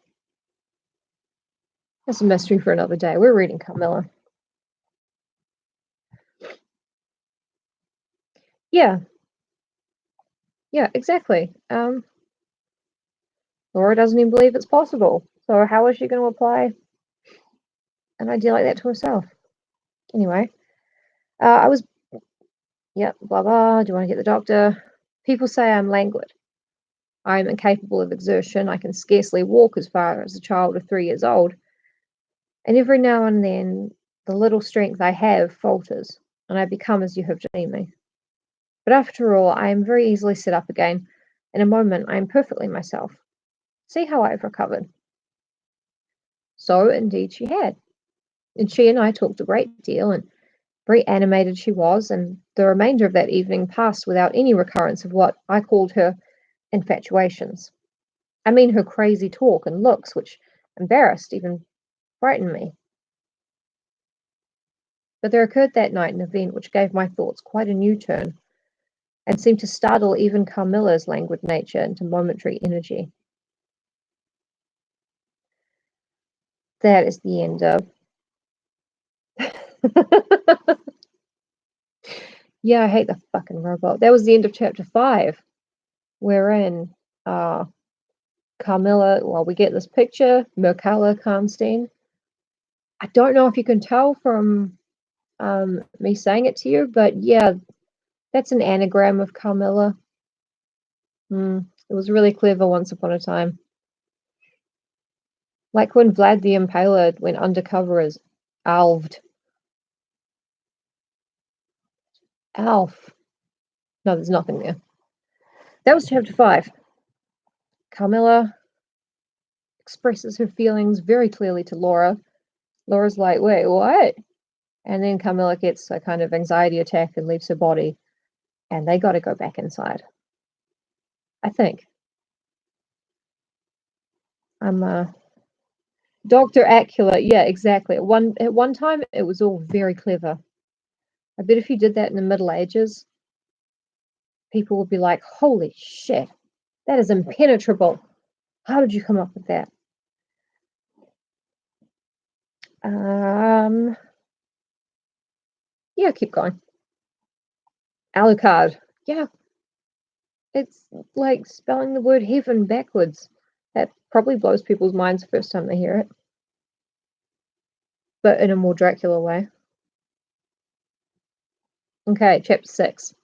That's a mystery for another day. We're reading Carmilla. Yeah, exactly. Laura doesn't even believe it's possible. So how is she going to apply an idea like that to herself? Anyway, I was, blah, blah. Do you want to get the doctor? People say I'm languid. I am incapable of exertion. I can scarcely walk as far as a child of 3 years old. And every now and then, the little strength I have falters, and I become as you have seen me. But after all, I am very easily set up again. In a moment, I am perfectly myself. See how I have recovered. So, indeed, she had. And she and I talked a great deal, and very animated she was, and the remainder of that evening passed without any recurrence of what I called her infatuations. I mean her crazy talk and looks, which embarrassed, even frightened me. But there occurred that night an event which gave my thoughts quite a new turn, and seemed to startle even Carmilla's languid nature into momentary energy. That is the end of. Yeah, I hate the fucking robot. That was the end of chapter 5, wherein Carmilla, well, we get this picture, Mircalla Karnstein. I don't know if you can tell from me saying it to you, but yeah, that's an anagram of Carmilla. It was really clever once upon a time. Like when Vlad the Impaler went undercover as Alved. Alf. No, there's nothing there. That was chapter 5. Carmilla expresses her feelings very clearly to Laura. Laura's like, wait, what? And then Carmilla gets a kind of anxiety attack and leaves her body. And they got to go back inside. I think. I'm Dr. Acula. Yeah, exactly. At one time, it was all very clever. I bet if you did that in the Middle Ages, people would be like, holy shit, that is impenetrable. How did you come up with that? Yeah, keep going. Alucard. Yeah. It's like spelling the word heaven backwards. That probably blows people's minds the first time they hear it. But in a more Dracula way. Okay, chapter 6.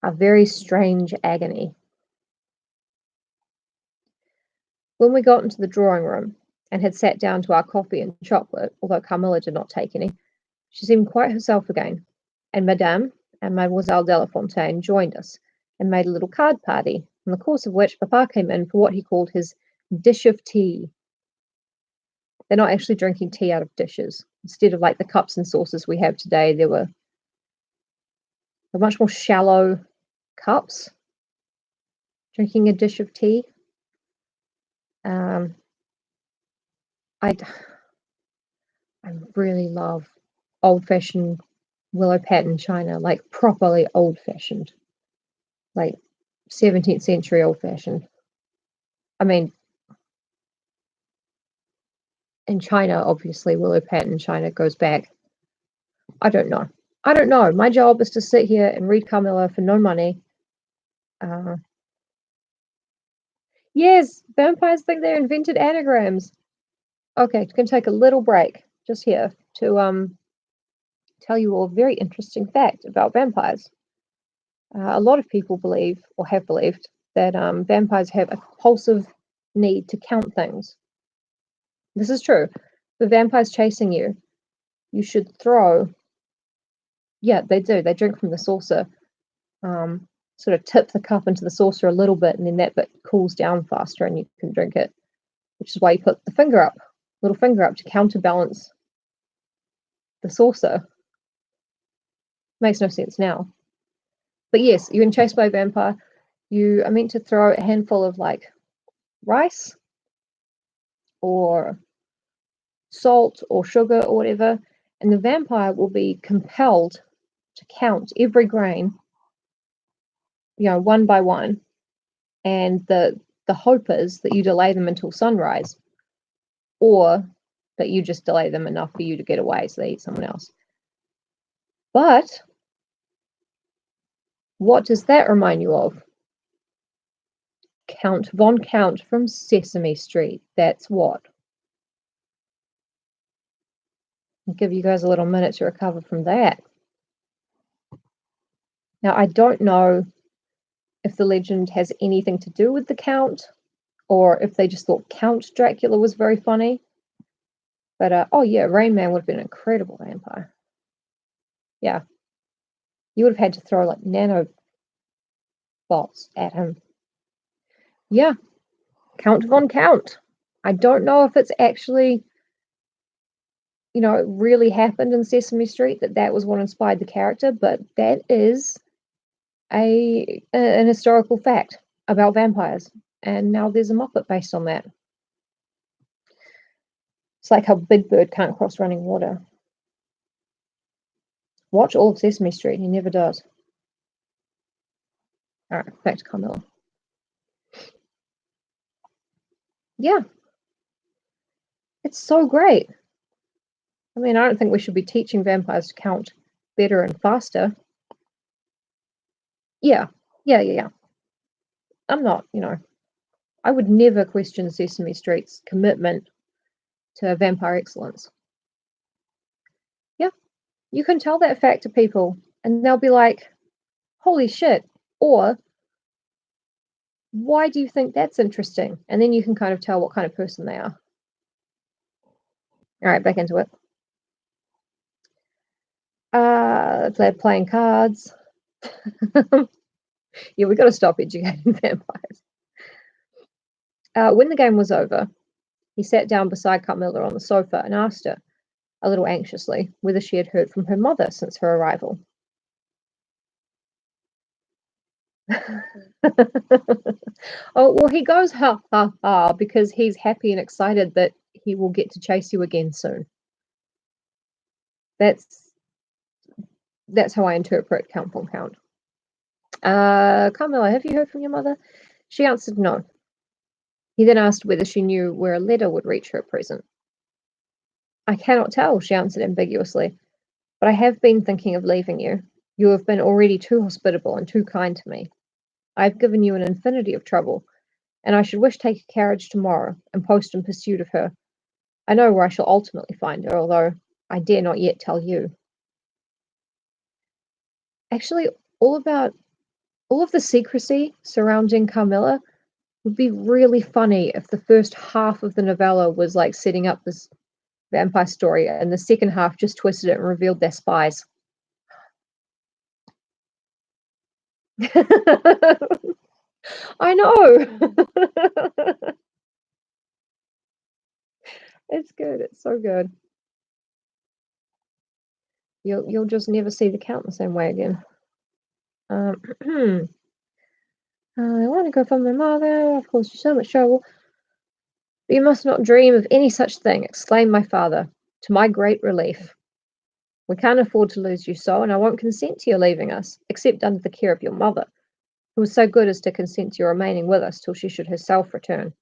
A very strange agony. When we got into the drawing room and had sat down to our coffee and chocolate, although Carmilla did not take any, she seemed quite herself again, and Madame and Mademoiselle Delafontaine joined us and made a little card party, in the course of which Papa came in for what he called his dish of tea. They're not actually drinking tea out of dishes. Instead of like the cups and saucers we have today, there were much more shallow cups drinking a dish of tea. I really love old-fashioned willow pattern china, like properly old-fashioned, like 17th century old-fashioned. I mean, in China, obviously, willow pattern china goes back. I don't know. My job is to sit here and read Carmilla for no money. Yes, vampires think they invented anagrams. Okay, gonna take a little break just here to tell you all a very interesting fact about vampires. A lot of people believe, or have believed, that vampires have a compulsive need to count things. This is true. If a vampire's chasing you, you should throw. Yeah, they do. They drink from the saucer. Sort of tip the cup into the saucer a little bit, and then that bit cools down faster, and you can drink it. Which is why you put the little finger up to counterbalance the saucer. Makes no sense now. But yes, you're being chased by a vampire. You are meant to throw a handful of like rice or salt or sugar or whatever, and the vampire will be compelled to count every grain, one by one. And the hope is that you delay them until sunrise, or that you just delay them enough for you to get away so they eat someone else. But what does that remind you of? Count Von Count from Sesame Street. That's what. I'll give you guys a little minute to recover from that. Now, I don't know if the legend has anything to do with the Count, or if they just thought Count Dracula was very funny. But, oh yeah, Rain Man would have been an incredible vampire. Yeah. You would have had to throw, like, nanobots at him. Yeah. Count Von Count. I don't know if it's actually, it really happened in Sesame Street, that was what inspired the character, but that is an historical fact about vampires. And now there's a Muppet based on that. It's like how Big Bird can't cross running water. Watch all of Sesame Street, he never does. Alright, back to Carmilla. Yeah. It's so great. I mean, I don't think we should be teaching vampires to count better and faster. Yeah. I'm not, I would never question Sesame Street's commitment to vampire excellence. Yeah. You can tell that fact to people and they'll be like, holy shit. Or, why do you think that's interesting? And then you can kind of tell what kind of person they are. All right, back into it. They're playing cards. Yeah, we got to stop educating vampires. When the game was over, he sat down beside Carmilla on the sofa and asked her, a little anxiously, whether she had heard from her mother since her arrival. Oh, well, he goes ha ha ha because he's happy and excited that he will get to chase you again soon. That's how I interpret Count Von Count. Carmilla, have you heard from your mother? She answered no. He then asked whether she knew where a letter would reach her at present. I cannot tell, she answered ambiguously, but I have been thinking of leaving you. You have been already too hospitable and too kind to me. I have given you an infinity of trouble, and I should wish to take a carriage tomorrow and post in pursuit of her. I know where I shall ultimately find her, although I dare not yet tell you. Actually, all about all of the secrecy surrounding Carmilla would be really funny if the first half of the novella was like setting up this vampire story and the second half just twisted it and revealed their spies. I know. It's good. It's so good. You'll just never see the Count the same way again. I want to go from my mother. Of course, so much trouble. But you must not dream of any such thing, exclaimed my father, to my great relief. We can't afford to lose you so, and I won't consent to your leaving us, except under the care of your mother, who was so good as to consent to your remaining with us till she should herself return.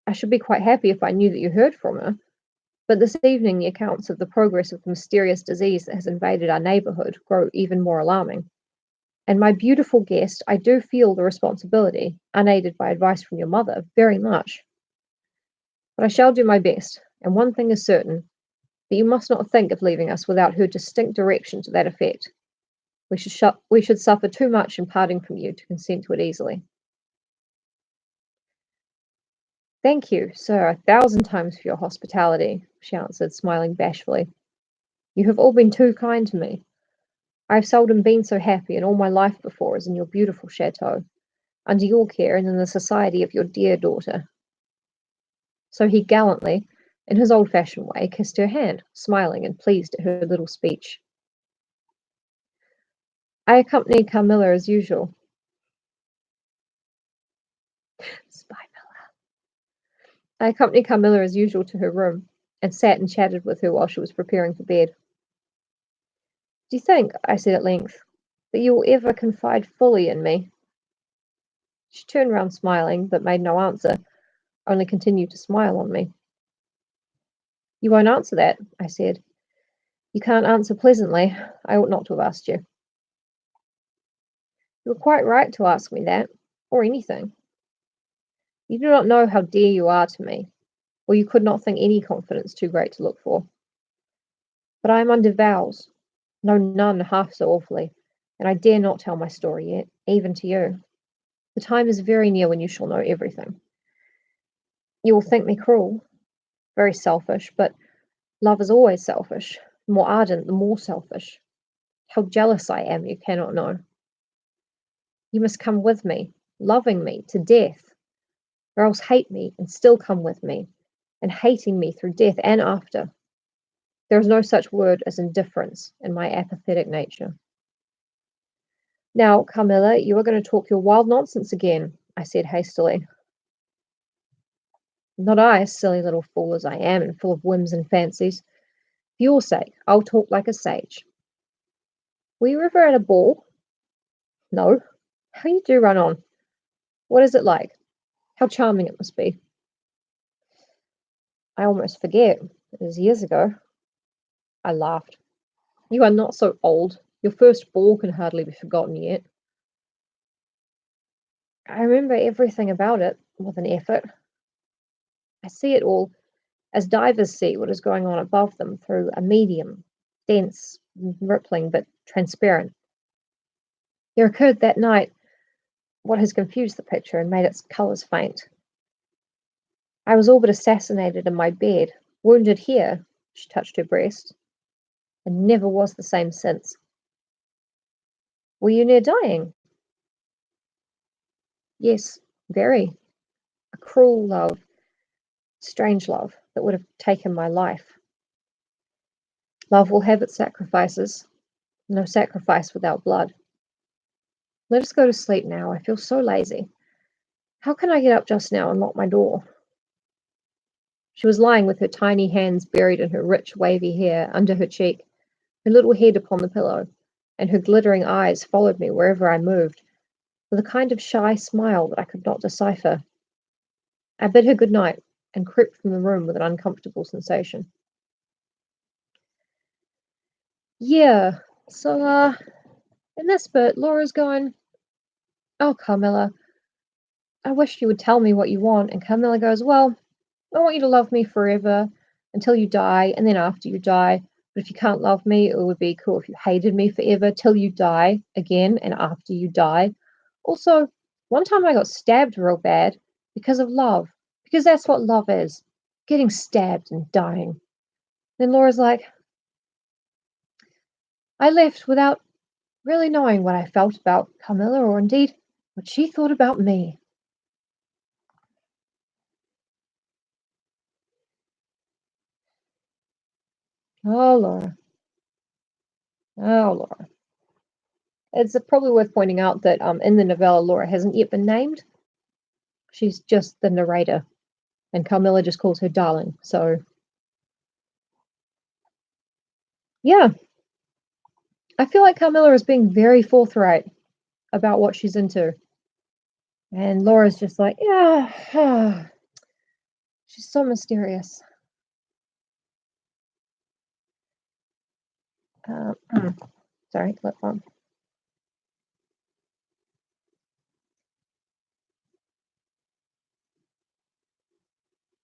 I should be quite happy if I knew that you heard from her, but this evening the accounts of the progress of the mysterious disease that has invaded our neighbourhood grow even more alarming. And my beautiful guest, I do feel the responsibility, unaided by advice from your mother, very much. But I shall do my best, and one thing is certain, that you must not think of leaving us without her distinct direction to that effect. We should suffer too much in parting from you to consent to it easily. Thank you, sir, 1,000 times for your hospitality, she answered, smiling bashfully. You have all been too kind to me. I have seldom been so happy in all my life before as in your beautiful chateau, under your care and in the society of your dear daughter. So he gallantly, in his old-fashioned way, kissed her hand, smiling and pleased at her little speech. I accompanied Carmilla as usual. Spy I accompanied Carmilla as usual to her room, and sat and chatted with her while she was preparing for bed. Do you think, I said at length, that you will ever confide fully in me? She turned round smiling, but made no answer, only continued to smile on me. You won't answer that, I said. You can't answer pleasantly. I ought not to have asked you. You were quite right to ask me that, or anything. You do not know how dear you are to me, or you could not think any confidence too great to look for. But I am under vows, no, none half so awfully, and I dare not tell my story yet, even to you. The time is very near when you shall know everything. You will think me cruel, very selfish, but love is always selfish. The more ardent, the more selfish. How jealous I am, you cannot know. You must come with me, loving me to death, or else hate me and still come with me, and hating me through death and after. There is no such word as indifference in my apathetic nature. Now, Carmilla, you are going to talk your wild nonsense again, I said hastily. Not I, silly little fool as I am, and full of whims and fancies. For your sake, I'll talk like a sage. Were you ever at a ball? No. How you do run on. What is it like? How charming it must be. I almost forget. It was years ago. I laughed. You are not so old. Your first ball can hardly be forgotten yet. I remember everything about it, with an effort. I see it all as divers see what is going on above them through a medium, dense, rippling, but transparent. There occurred that night what has confused the picture and made its colours faint. I was all but assassinated in my bed, wounded here, she touched her breast, and never was the same since. Were you near dying? Yes, very. A cruel love, strange love, that would have taken my life. Love will have its sacrifices, no sacrifice without blood. Let us go to sleep now. I feel so lazy. How can I get up just now and lock my door? She was lying with her tiny hands buried in her rich, wavy hair under her cheek, her little head upon the pillow, and her glittering eyes followed me wherever I moved, with a kind of shy smile that I could not decipher. I bid her good night, and crept from the room with an uncomfortable sensation. Yeah, so, in this bit, Laura's going, oh, Carmilla, I wish you would tell me what you want. And Carmilla goes, well, I want you to love me forever, until you die, and then after you die, But if you can't love me, it would be cool if you hated me forever till you die again and after you die. Also, one time I got stabbed real bad because of love, because that's what love is, getting stabbed and dying. Then Laura's like, I left without really knowing what I felt about Carmilla or indeed what she thought about me. Oh, Laura. Oh, Laura. It's probably worth pointing out that in the novella, Laura hasn't yet been named. She's just the narrator, and Carmilla just calls her darling. So, yeah, I feel like Carmilla is being very forthright about what she's into. And Laura's just like, yeah, she's so mysterious. Uh, sorry, lip balm.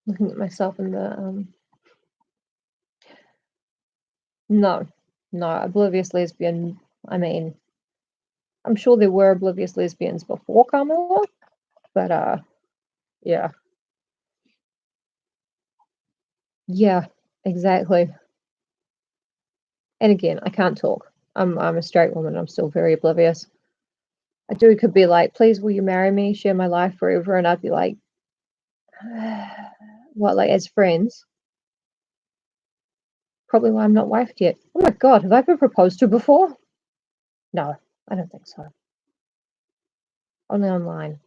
Looking at myself in the no, oblivious lesbian. I mean, I'm sure there were oblivious lesbians before Carmilla, but yeah, yeah, exactly. And again, I can't talk. I'm a straight woman. I'm still very oblivious. A dude could be like, "Please, will you marry me? Share my life forever?" And I'd be like, "What? Like as friends?" Probably why I'm not wifed yet. Oh my god, have I been proposed to before? No, I don't think so. Only online.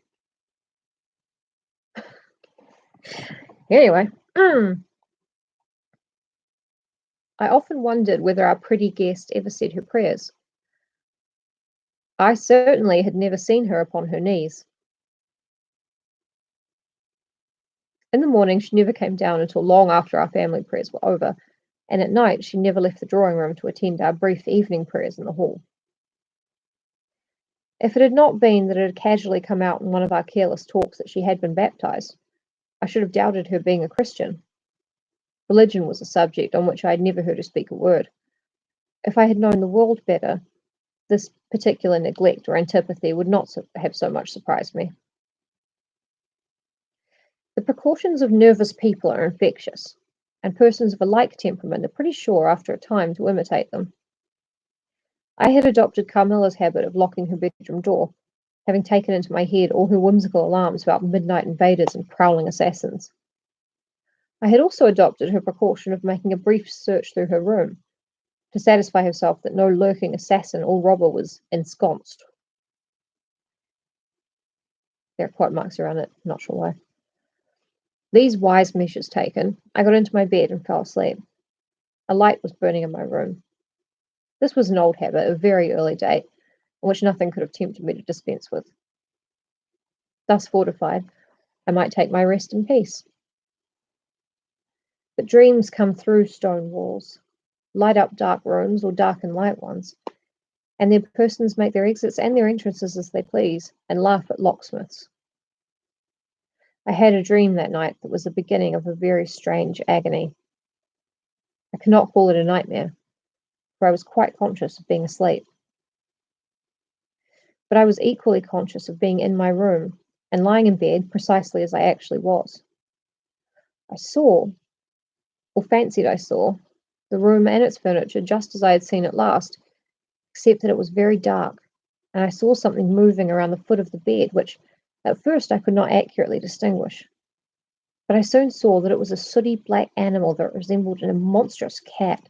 Anyway, I often wondered whether our pretty guest ever said her prayers. I certainly had never seen her upon her knees. In the morning, she never came down until long after our family prayers were over, and at night, she never left the drawing room to attend our brief evening prayers in the hall. If it had not been that it had casually come out in one of our careless talks that she had been baptized, I should have doubted her being a Christian. Religion was a subject on which I had never heard her speak a word. If I had known the world better, this particular neglect or antipathy would not have so much surprised me. The precautions of nervous people are infectious, and persons of a like temperament are pretty sure after a time to imitate them. I had adopted Carmilla's habit of locking her bedroom door, having taken into my head all her whimsical alarms about midnight invaders and prowling assassins. I had also adopted her precaution of making a brief search through her room, to satisfy herself that no lurking assassin or robber was ensconced. There are quote marks around it, not sure why. These wise measures taken, I got into my bed and fell asleep. A light was burning in my room. This was an old habit, of very early date, which nothing could have tempted me to dispense with. Thus fortified, I might take my rest in peace. But dreams come through stone walls, light up dark rooms or darken light ones, and their persons make their exits and their entrances as they please, and laugh at locksmiths. I had a dream that night that was the beginning of a very strange agony. I cannot call it a nightmare, for I was quite conscious of being asleep. But I was equally conscious of being in my room and lying in bed precisely as I actually was. I saw, or fancied I saw, the room and its furniture just as I had seen it last, except that it was very dark, and I saw something moving around the foot of the bed, which at first I could not accurately distinguish. But I soon saw that it was a sooty black animal that resembled a monstrous cat.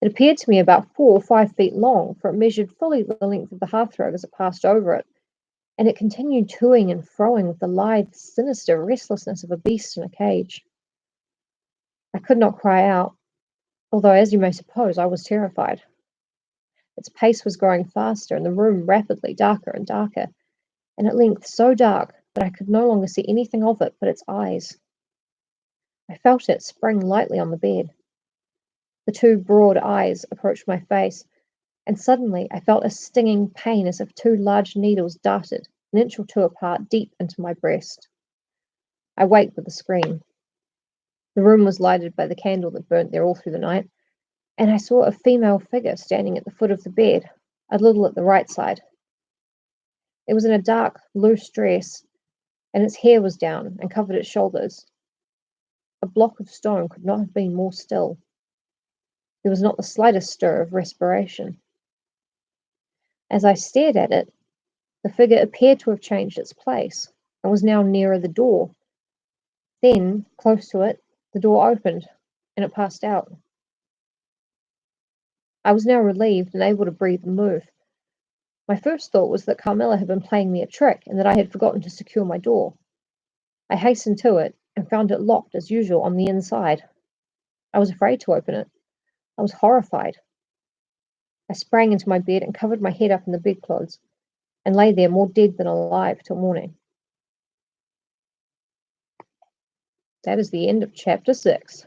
It appeared to me about 4 or 5 feet long, for it measured fully the length of the hearthrug as it passed over it, and it continued toing and froing with the lithe, sinister restlessness of a beast in a cage. I could not cry out, although, as you may suppose, I was terrified. Its pace was growing faster, and the room rapidly darker and darker, and at length so dark that I could no longer see anything of it but its eyes. I felt it spring lightly on the bed. The two broad eyes approached my face, and suddenly I felt a stinging pain as if two large needles darted, an inch or two apart, deep into my breast. I waked with a scream. The room was lighted by the candle that burnt there all through the night, and I saw a female figure standing at the foot of the bed, a little at the right side. It was in a dark, loose dress, and its hair was down and covered its shoulders. A block of stone could not have been more still. There was not the slightest stir of respiration. As I stared at it, the figure appeared to have changed its place and was now nearer the door. Then, close to it, the door opened, and it passed out. I was now relieved and able to breathe and move. My first thought was that Carmilla had been playing me a trick and that I had forgotten to secure my door. I hastened to it and found it locked as usual on the inside. I was afraid to open it. I was horrified. I sprang into my bed and covered my head up in the bedclothes and lay there more dead than alive till morning. That is the end of chapter 6.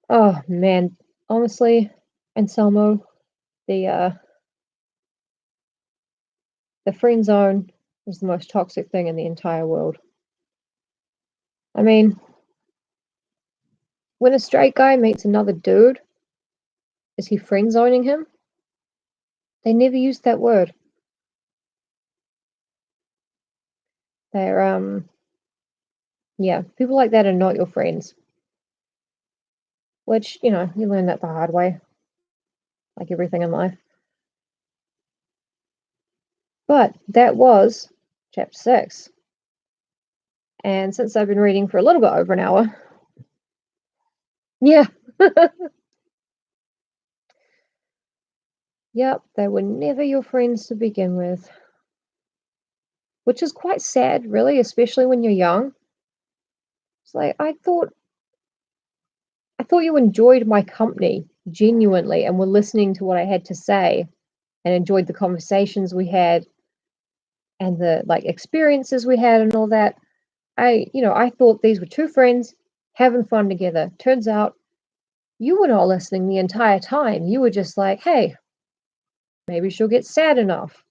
Oh man, honestly, Anselmo, the friend zone is the most toxic thing in the entire world. I mean, when a straight guy meets another dude, is he friend zoning him? They never use that word. They're yeah, people like that are not your friends. Which, you learn that the hard way, like everything in life. But that was chapter 6. And since I've been reading for a little bit over an hour, yeah. Yep, they were never your friends to begin with. Which is quite sad, really, especially when you're young. It's like I thought you enjoyed my company genuinely and were listening to what I had to say and enjoyed the conversations we had and the experiences we had and all that. I thought these were two friends having fun together. Turns out you were not listening the entire time. You were just like, hey, maybe she'll get sad enough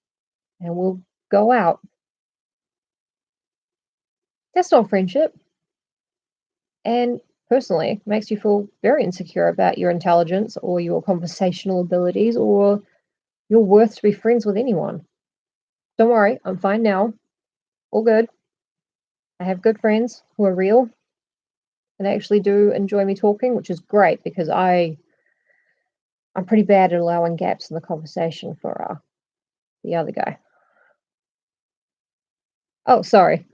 and we'll go out. That's not friendship. And personally, makes you feel very insecure about your intelligence or your conversational abilities or your worth to be friends with anyone. Don't worry, I'm fine now. All good. I have good friends who are real and actually do enjoy me talking, which is great because I'm pretty bad at allowing gaps in the conversation for the other guy. Oh, sorry.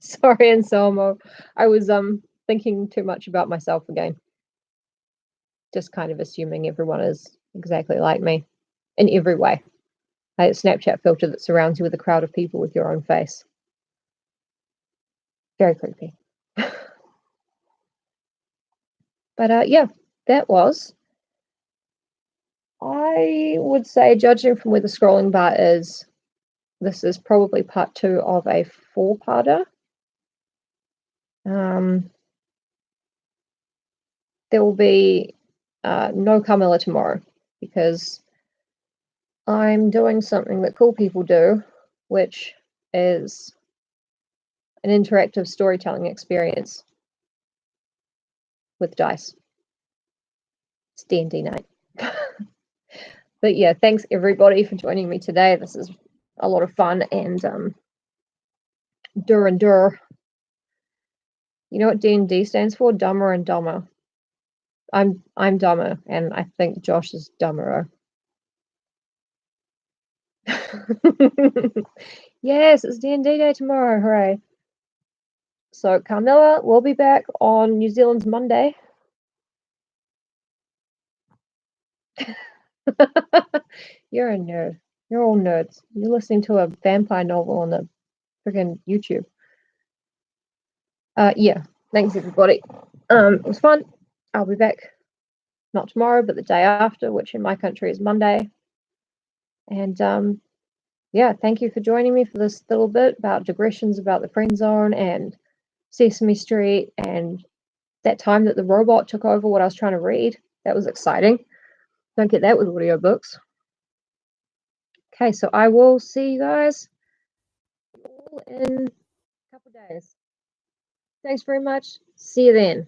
Sorry, Anselmo. I was thinking too much about myself again. Just kind of assuming everyone is exactly like me in every way. A Snapchat filter that surrounds you with a crowd of people with your own face. Very creepy. But yeah, that was. I would say, judging from where the scrolling bar is, this is probably part 2 of a 4-parter. There will be no Carmilla tomorrow because I'm doing something that cool people do, which is an interactive storytelling experience with dice. It's D&D night. But yeah, thanks everybody for joining me today. This is a lot of fun and and dur. You know what D&D stands for? Dumber and dumber. I'm dumber, and I think Josh is dumberer. Yes, it's D&D day tomorrow, hooray. So Carmilla will be back on New Zealand's Monday. You're a nerd. You're all nerds. You're listening to a vampire novel on the friggin' YouTube. Yeah. Thanks everybody. It was fun. I'll be back not tomorrow, but the day after, which in my country is Monday. And yeah, thank you for joining me for this little bit about digressions about the friend zone and Sesame Street and that time that the robot took over what I was trying to read. That was exciting. Don't get that with audiobooks. Okay, so I will see you guys all in a couple days. Thanks very much. See you then.